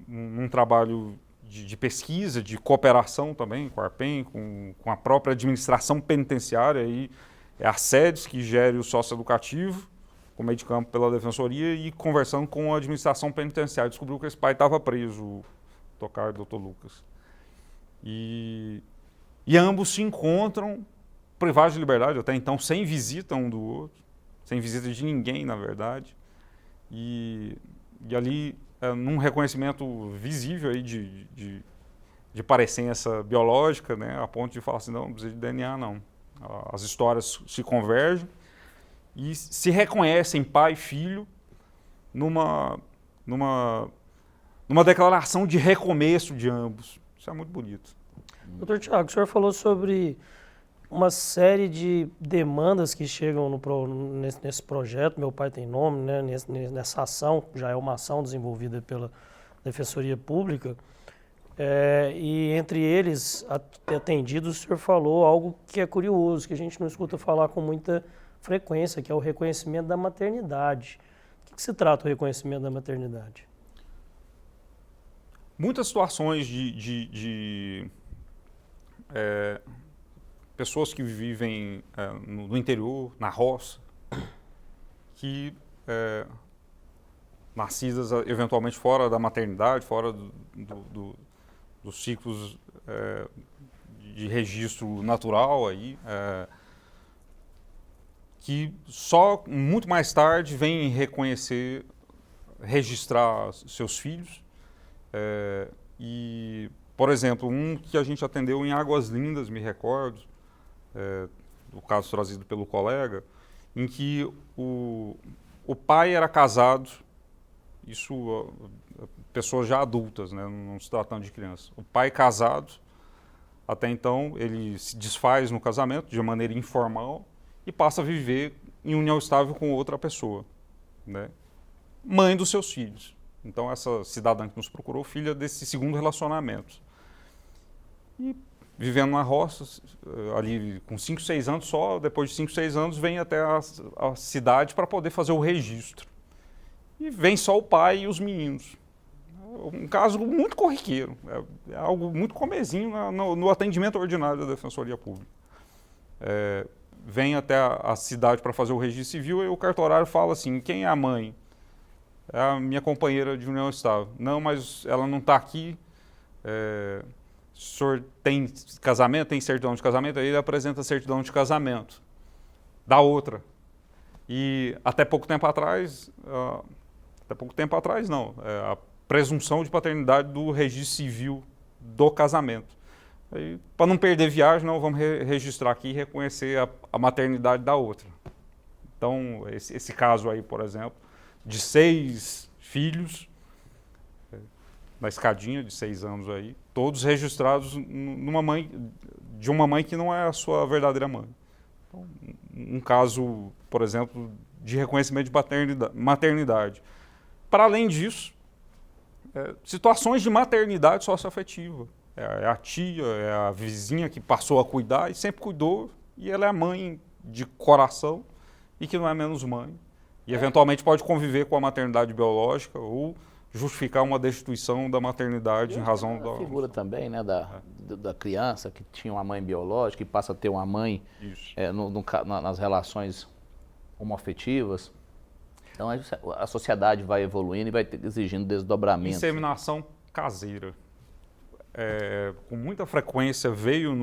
um trabalho de pesquisa, de cooperação também com a ARPEN, com a própria administração penitenciária, aí, é a SEDES que gere o socioeducativo, com meio de campo pela Defensoria, e conversando com a administração penitenciária, descobriu que esse pai estava preso, o Tocar e o Dr. Lucas. E ambos se encontram privados de liberdade, até então sem visita um do outro, sem visita de ninguém, na verdade. E ali, num reconhecimento visível aí de parecença biológica, né, a ponto de falar assim, não precisa de DNA, não. As histórias se convergem e se reconhecem pai e filho numa declaração de recomeço de ambos. Isso é muito bonito. Doutor Tiago, o senhor falou sobre uma série de demandas que chegam nesse projeto, Meu Pai Tem Nome, né, nessa ação, já é uma ação desenvolvida pela Defensoria Pública, e entre eles, atendidos, o senhor falou algo que é curioso, que a gente não escuta falar com muita frequência, que é o reconhecimento da maternidade. O que se trata o reconhecimento da maternidade? Muitas situações de pessoas que vivem no interior, na roça, que nascidas eventualmente fora da maternidade, fora dos ciclos de registro natural, aí, que só muito mais tarde vêm reconhecer, registrar seus filhos, E, por exemplo, um que a gente atendeu em Águas Lindas, me recordo, o caso trazido pelo colega, em que o pai era casado, isso pessoas já adultas, né, não se tratando de criança. O pai casado, até então ele se desfaz no casamento de maneira informal e passa a viver em união estável com outra pessoa, né, mãe dos seus filhos. Então essa cidadã que nos procurou, filha desse segundo relacionamento. E vivendo na roça, ali com 5, 6 anos só, depois de 5, 6 anos vem até a cidade para poder fazer o registro. E vem só o pai e os meninos. Um caso muito corriqueiro, é algo muito comezinho no atendimento ordinário da Defensoria Pública. Vem até a cidade para fazer o registro civil e o cartorário fala assim, quem é a mãe? É a minha companheira de união estável. Não, mas ela não está aqui. O senhor tem casamento, tem certidão de casamento? Aí ele apresenta a certidão de casamento da outra. E até pouco tempo atrás não, a presunção de paternidade do registro civil do casamento. Para não perder viagem, não, vamos registrar aqui e reconhecer a maternidade da outra. Então, esse caso aí, por exemplo, de 6 filhos, na escadinha de 6 anos aí, todos registrados de uma mãe que não é a sua verdadeira mãe. Então, um caso, por exemplo, de reconhecimento de maternidade. Para além disso, situações de maternidade socioafetiva. É a tia, é a vizinha que passou a cuidar e sempre cuidou, e ela é a mãe de coração e que não é menos mãe. E eventualmente pode conviver com a maternidade biológica ou justificar uma destituição da maternidade em razão da... A figura também, né, da criança que tinha uma mãe biológica e passa a ter uma mãe nas relações homoafetivas. Então a sociedade vai evoluindo e vai exigindo desdobramento. Inseminação caseira. Com muita frequência veio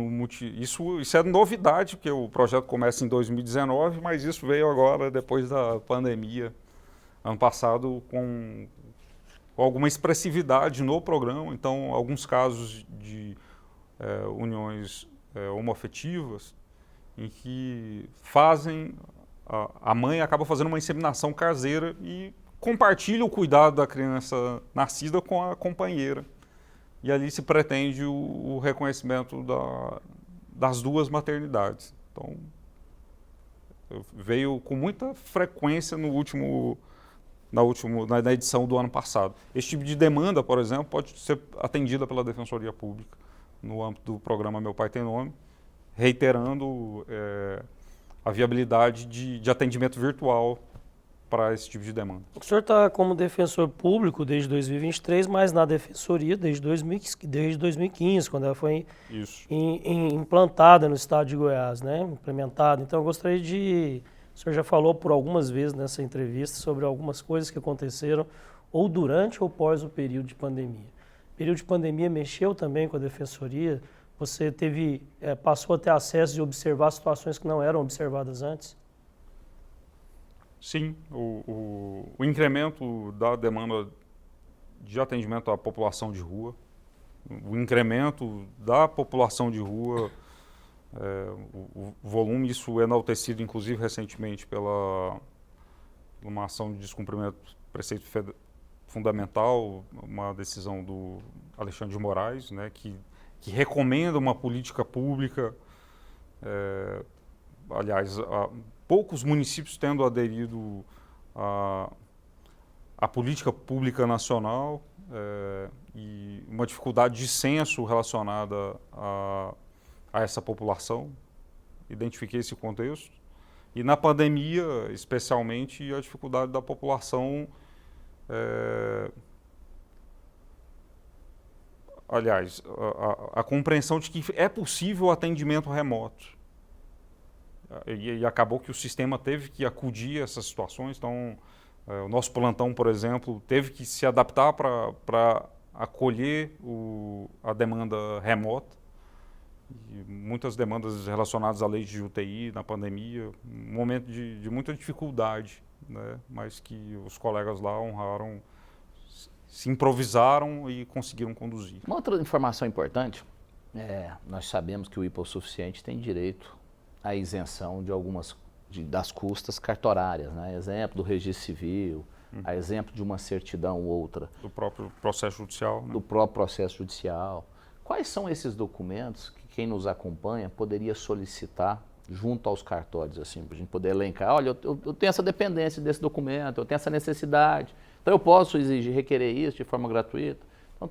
isso é novidade, porque o projeto começa em 2019, mas isso veio agora depois da pandemia, ano passado, com alguma expressividade no programa. Então, alguns casos de uniões homoafetivas em que a mãe acaba fazendo uma inseminação caseira e compartilha o cuidado da criança nascida com a companheira. E ali se pretende o reconhecimento das duas maternidades. Então, veio com muita frequência na edição do ano passado. Esse tipo de demanda, por exemplo, pode ser atendida pela Defensoria Pública no âmbito do programa Meu Pai Tem Nome, reiterando a viabilidade de atendimento virtual para esse tipo de demanda. O senhor está como defensor público desde 2023, mas na defensoria desde 2015, quando ela foi implantada no estado de Goiás, né? Implementada. Então eu gostaria o senhor já falou por algumas vezes nessa entrevista sobre algumas coisas que aconteceram ou durante ou pós o período de pandemia. O período de pandemia mexeu também com a defensoria? Você passou a ter acesso e observar situações que não eram observadas antes? Sim, o incremento da demanda de atendimento à população de rua, o incremento da população de rua, o volume, isso é enaltecido inclusive recentemente pela uma ação de descumprimento do preceito fundamental, uma decisão do Alexandre de Moraes, né, que recomenda uma política pública, aliás, poucos municípios tendo aderido à política pública nacional e uma dificuldade de censo relacionada a essa população. Identifiquei esse contexto. E na pandemia, especialmente, a dificuldade da população, aliás, a compreensão de que é possível o atendimento remoto. E acabou que o sistema teve que acudir a essas situações. Então, o nosso plantão, por exemplo, teve que se adaptar para acolher a demanda remota. E muitas demandas relacionadas à lei de UTI na pandemia, um momento de muita dificuldade, né? Mas que os colegas lá honraram se improvisaram e conseguiram conduzir. Uma outra informação importante, nós sabemos que o hipossuficiente tem direito à isenção de algumas das custas cartorárias, né? Exemplo do registro civil, a exemplo de uma certidão ou outra. Do próprio processo judicial. Né? Do próprio processo judicial. Quais são esses documentos que quem nos acompanha poderia solicitar junto aos cartórios, assim, para a gente poder elencar? Olha, eu tenho essa dependência desse documento, eu tenho essa necessidade, então eu posso exigir, requerer isso de forma gratuita. Então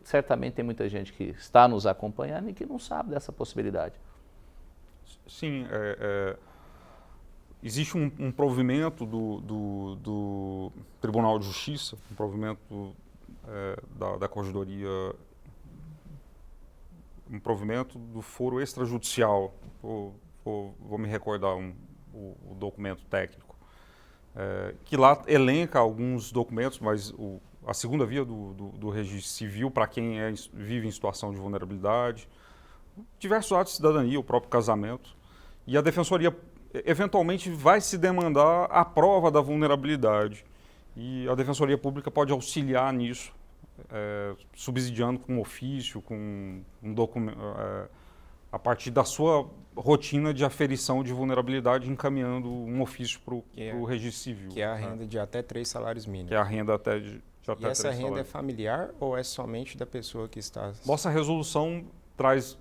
certamente tem muita gente que está nos acompanhando e que não sabe dessa possibilidade. Sim, existe um provimento do Tribunal de Justiça, um provimento da Corregedoria, um provimento do foro extrajudicial. Vou me recordar o documento técnico, que lá elenca alguns documentos, mas a segunda via do registro civil para quem vive em situação de vulnerabilidade, diversos atos de cidadania, o próprio casamento, e a Defensoria eventualmente vai se demandar a prova da vulnerabilidade, e a Defensoria Pública pode auxiliar nisso, subsidiando com ofício, com um documento, a partir da sua rotina de aferição de vulnerabilidade, encaminhando um ofício para o registro civil. Que é a renda de até 3 salários mínimos. Que é a renda até de até 3 salários. E essa renda é salários. Familiar ou é somente da pessoa que está... Nossa resolução traz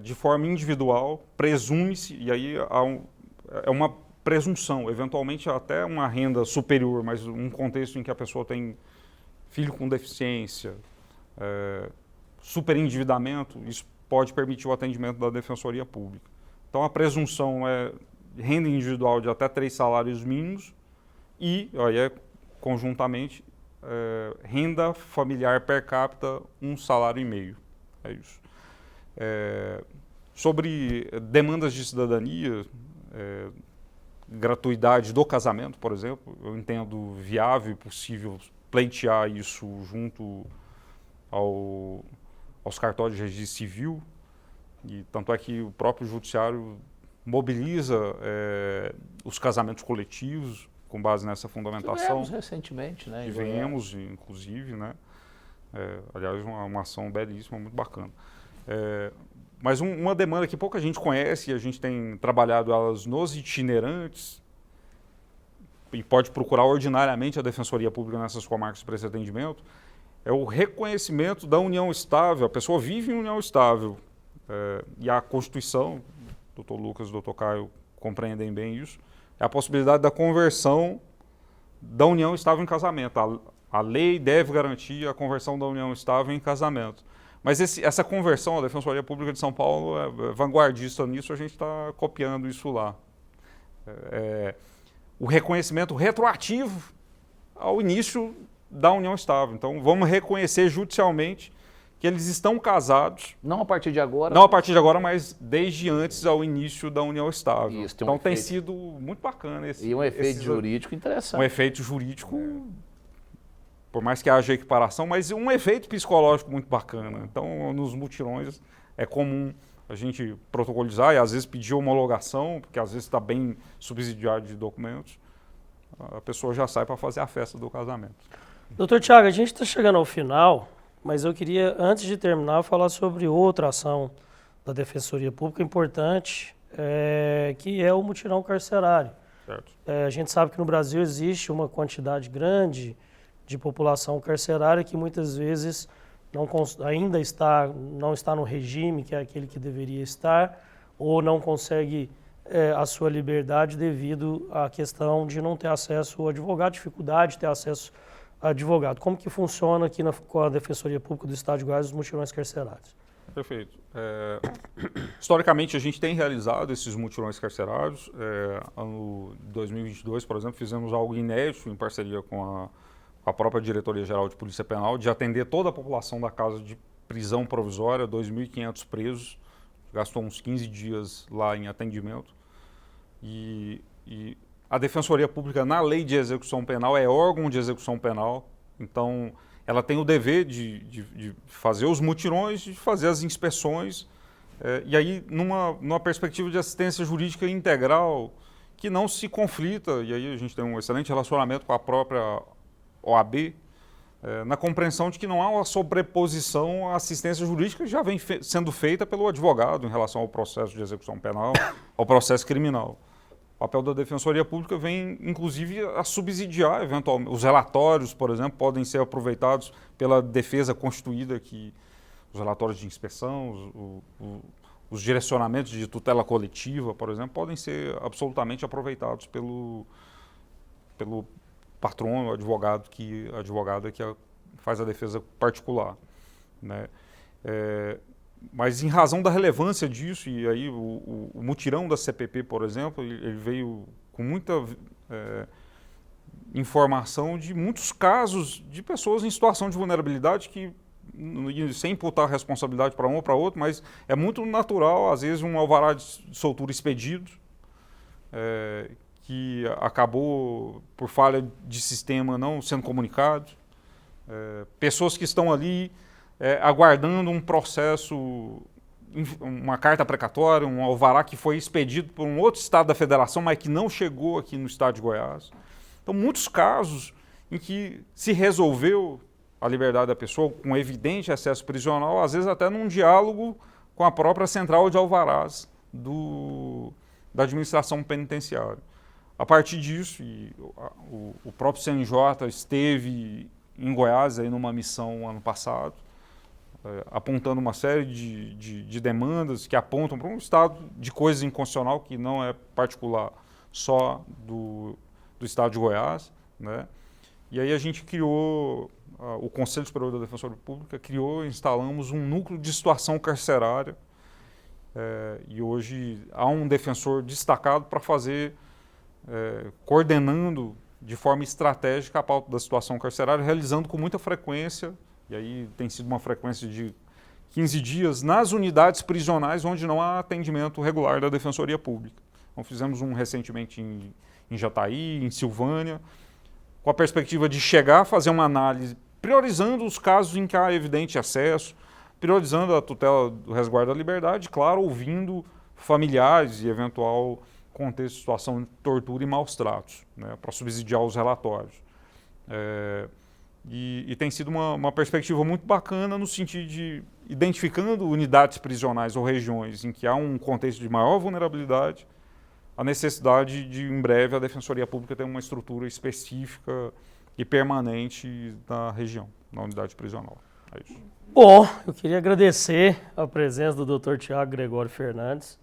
de forma individual, presume-se, e aí é uma presunção, eventualmente até uma renda superior, mas um contexto em que a pessoa tem filho com deficiência, superendividamento, isso pode permitir o atendimento da Defensoria Pública. Então a presunção é renda individual de até 3 salários mínimos e, aí conjuntamente, renda familiar per capita, 1,5 salário. É isso. Sobre demandas de cidadania, gratuidade do casamento, por exemplo, eu entendo viável e possível pleitear isso junto aos cartórios de registro civil, e tanto é que o próprio judiciário mobiliza os casamentos coletivos com base nessa fundamentação. Tivemos recentemente, né? Tivemos, inclusive, né? Aliás, uma ação belíssima, muito bacana. Mas uma demanda que pouca gente conhece, e a gente tem trabalhado elas nos itinerantes, e pode procurar ordinariamente a Defensoria Pública nessas comarcas para esse atendimento, é o reconhecimento da união estável. A pessoa vive em união estável. E a Constituição, o Dr. Lucas e o Dr. Caio compreendem bem isso, é a possibilidade da conversão da união estável em casamento. A lei deve garantir a conversão da união estável em casamento. Mas essa conversão, a Defensoria Pública de São Paulo é vanguardista nisso, a gente está copiando isso lá. O reconhecimento retroativo ao início da união estável. Então, vamos reconhecer judicialmente que eles estão casados. Não a partir de agora. Não a partir de agora, mas desde antes ao início da união estável. Isso, tem então tem sido muito bacana esse. E um efeito jurídico interessante. Um efeito jurídico, por mais que haja equiparação, mas um efeito psicológico muito bacana. Então, nos mutirões é comum a gente protocolizar e às vezes pedir homologação, porque às vezes está bem subsidiado de documentos. A pessoa já sai para fazer a festa do casamento. Doutor Tiago, a gente está chegando ao final, mas eu queria, antes de terminar, falar sobre outra ação da Defensoria Pública importante, que é o mutirão carcerário. Certo. A gente sabe que no Brasil existe uma quantidade grande de população carcerária que muitas vezes ainda não está no regime, que é aquele que deveria estar, ou não consegue a sua liberdade devido à questão de não ter acesso ao advogado, dificuldade de ter acesso ao advogado. Como que funciona aqui com a Defensoria Pública do Estado de Goiás os mutirões carcerários? Perfeito. Historicamente, a gente tem realizado esses mutirões carcerários. Ano 2022, por exemplo, fizemos algo inédito em parceria com a própria Diretoria-Geral de Polícia Penal, de atender toda a população da casa de prisão provisória, 2.500 presos. Gastou uns 15 dias lá em atendimento. E a Defensoria Pública, na lei de execução penal, é órgão de execução penal. Então, ela tem o dever de fazer os mutirões, de fazer as inspeções. E aí, numa perspectiva de assistência jurídica integral, que não se conflita. E aí a gente tem um excelente relacionamento com a própria OAB, na compreensão de que não há uma sobreposição à assistência jurídica que já vem sendo feita pelo advogado em relação ao processo de execução penal, ao processo criminal. O papel da Defensoria Pública vem, inclusive, a subsidiar, eventualmente. Os relatórios, por exemplo, podem ser aproveitados pela defesa constituída, os relatórios de inspeção, os direcionamentos de tutela coletiva, por exemplo, podem ser absolutamente aproveitados pelo patrono, advogada que faz a defesa particular, né? Mas em razão da relevância disso, e aí o mutirão da CPP, por exemplo, ele veio com muita informação de muitos casos de pessoas em situação de vulnerabilidade que, sem imputar responsabilidade para um ou para outro, mas é muito natural, às vezes, um alvará de soltura expedido, que acabou, por falha de sistema, não sendo comunicado. Pessoas que estão ali aguardando um processo, uma carta precatória, um alvará que foi expedido por um outro estado da federação, mas que não chegou aqui no estado de Goiás. Então, muitos casos em que se resolveu a liberdade da pessoa com evidente excesso prisional, às vezes até num diálogo com a própria central de alvarás da administração penitenciária. A partir disso, o próprio CNJ esteve em Goiás aí numa missão ano passado, apontando uma série de demandas que apontam para um estado de coisas inconstitucional que não é particular só do estado de Goiás, né? E aí a gente criou, o Conselho Superior da Defensoria Pública instalamos um núcleo de situação carcerária, e hoje há um defensor destacado para fazer, coordenando de forma estratégica a pauta da situação carcerária, realizando com muita frequência, e aí tem sido uma frequência de 15 dias, nas unidades prisionais onde não há atendimento regular da Defensoria Pública. Então fizemos um recentemente em Jataí, em Silvânia, com a perspectiva de chegar a fazer uma análise, priorizando os casos em que há evidente acesso, priorizando a tutela do resguardo da liberdade, claro, ouvindo familiares e eventual contexto de situação de tortura e maus tratos, né, para subsidiar os relatórios. E tem sido uma perspectiva muito bacana no sentido de, identificando unidades prisionais ou regiões em que há um contexto de maior vulnerabilidade, a necessidade de, em breve, a Defensoria Pública ter uma estrutura específica e permanente na região, na unidade prisional. É isso. Bom, eu queria agradecer a presença do Dr. Tiago Gregório Fernandes,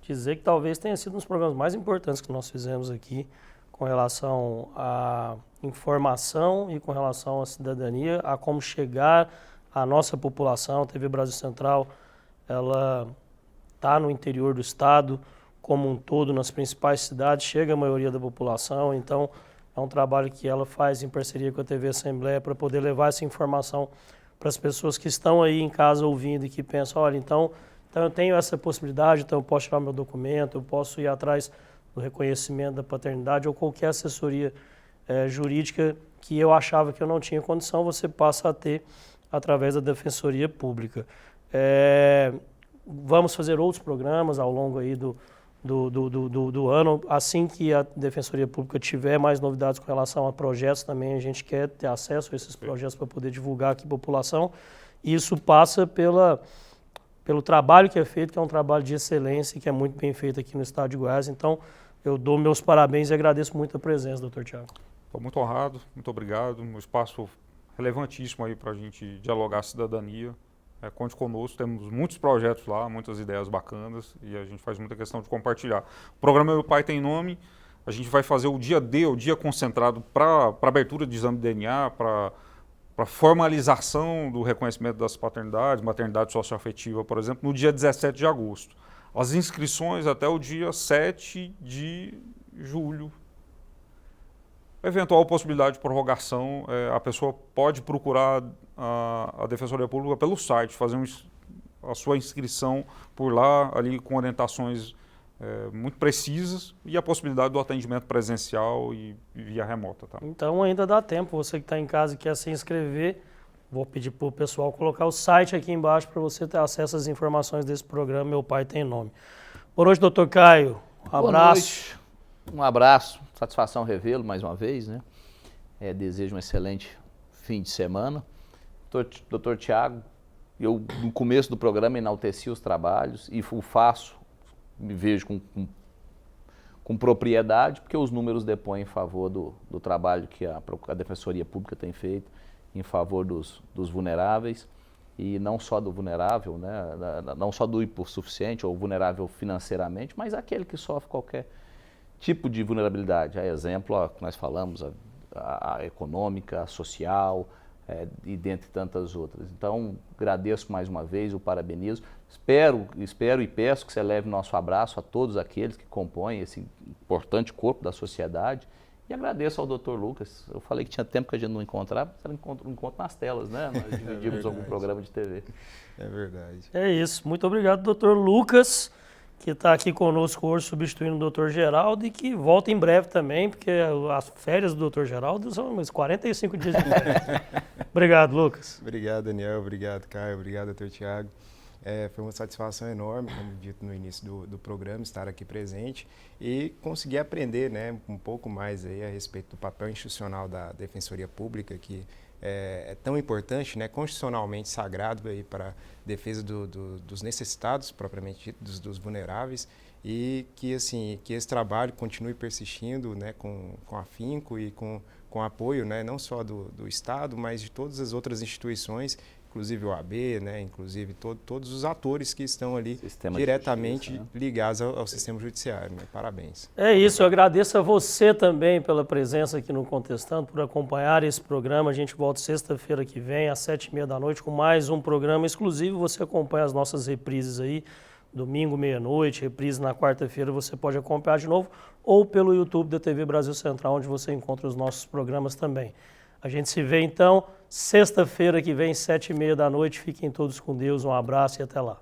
dizer que talvez tenha sido um dos programas mais importantes que nós fizemos aqui com relação à informação e com relação à cidadania, a como chegar à nossa população. A TV Brasil Central, ela está no interior do estado, como um todo, nas principais cidades, chega a maioria da população, então é um trabalho que ela faz em parceria com a TV Assembleia para poder levar essa informação para as pessoas que estão aí em casa ouvindo e que pensam, olha, então eu tenho essa possibilidade, então eu posso tirar meu documento, eu posso ir atrás do reconhecimento da paternidade ou qualquer assessoria jurídica que eu achava que eu não tinha condição, você passa a ter através da Defensoria Pública. Vamos fazer outros programas ao longo aí do ano. Assim que a Defensoria Pública tiver mais novidades com relação a projetos também, a gente quer ter acesso a esses projetos para poder divulgar aqui a população. E isso passa pelo trabalho que é feito, que é um trabalho de excelência e que é muito bem feito aqui no estado de Goiás. Então, eu dou meus parabéns e agradeço muito a presença, Dr. Tiago. Estou muito honrado, muito obrigado. Um espaço relevantíssimo aí para a gente dialogar a cidadania. Conte conosco, temos muitos projetos lá, muitas ideias bacanas e a gente faz muita questão de compartilhar. O programa Meu Pai Tem Nome, a gente vai fazer o dia D, o dia concentrado para abertura de exame de DNA, para formalização do reconhecimento das paternidades, maternidade socioafetiva, por exemplo, no dia 17 de agosto. As inscrições até o dia 7 de julho. Eventual possibilidade de prorrogação, a pessoa pode procurar a Defensoria Pública pelo site, fazer a sua inscrição por lá, ali com orientações muito precisas e a possibilidade do atendimento presencial e via remota. Tá? Então ainda dá tempo, você que está em casa e quer se inscrever, vou pedir para o pessoal colocar o site aqui embaixo para você ter acesso às informações desse programa Meu Pai Tem Nome. Por hoje, doutor Caio, um abraço. Um abraço, satisfação revê-lo mais uma vez, né? Desejo um excelente fim de semana. Doutor Tiago, eu no começo do programa enalteci os trabalhos e o faço, me vejo com propriedade, porque os números depõem em favor do trabalho que a Defensoria Pública tem feito em favor dos vulneráveis, e não só do vulnerável, né, não só do hipossuficiente ou vulnerável financeiramente, mas aquele que sofre qualquer tipo de vulnerabilidade. A exemplo, nós falamos, a econômica, a social, e dentre tantas outras. Então, agradeço mais uma vez, o parabenizo. Espero e peço que você leve nosso abraço a todos aqueles que compõem esse importante corpo da sociedade. E agradeço ao Dr. Lucas. Eu falei que tinha tempo que a gente não encontrava, mas era um encontro nas telas, né? Nós dividimos algum programa de TV. É verdade. É isso. Muito obrigado, doutor Lucas, que está aqui conosco hoje, substituindo o doutor Geraldo, e que volta em breve também, porque as férias do doutor Geraldo são uns 45 dias de férias. Obrigado, Lucas. Obrigado, Daniel. Obrigado, Caio. Obrigado, doutor Tiago. Foi uma satisfação enorme, como dito no início do programa, estar aqui presente e conseguir aprender, né, um pouco mais aí a respeito do papel institucional da Defensoria Pública, que é tão importante, né, constitucionalmente sagrado aí para a defesa dos necessitados, propriamente dos vulneráveis, e que, assim, que esse trabalho continue persistindo, né, com afinco e com apoio, né, não só do Estado, mas de todas as outras instituições, inclusive o AB, né, inclusive todos os atores que estão ali diretamente ligados ao sistema judiciário. Né? Parabéns. É isso, eu agradeço a você também pela presença aqui no Contestando, por acompanhar esse programa. A gente volta sexta-feira que vem, às 7h30 da noite, com mais um programa exclusivo. Você acompanha as nossas reprises aí, domingo, meia-noite, reprise na quarta-feira, você pode acompanhar de novo, ou pelo YouTube da TV Brasil Central, onde você encontra os nossos programas também. A gente se vê então sexta-feira que vem, 7h30 da noite. Fiquem todos com Deus, um abraço e até lá.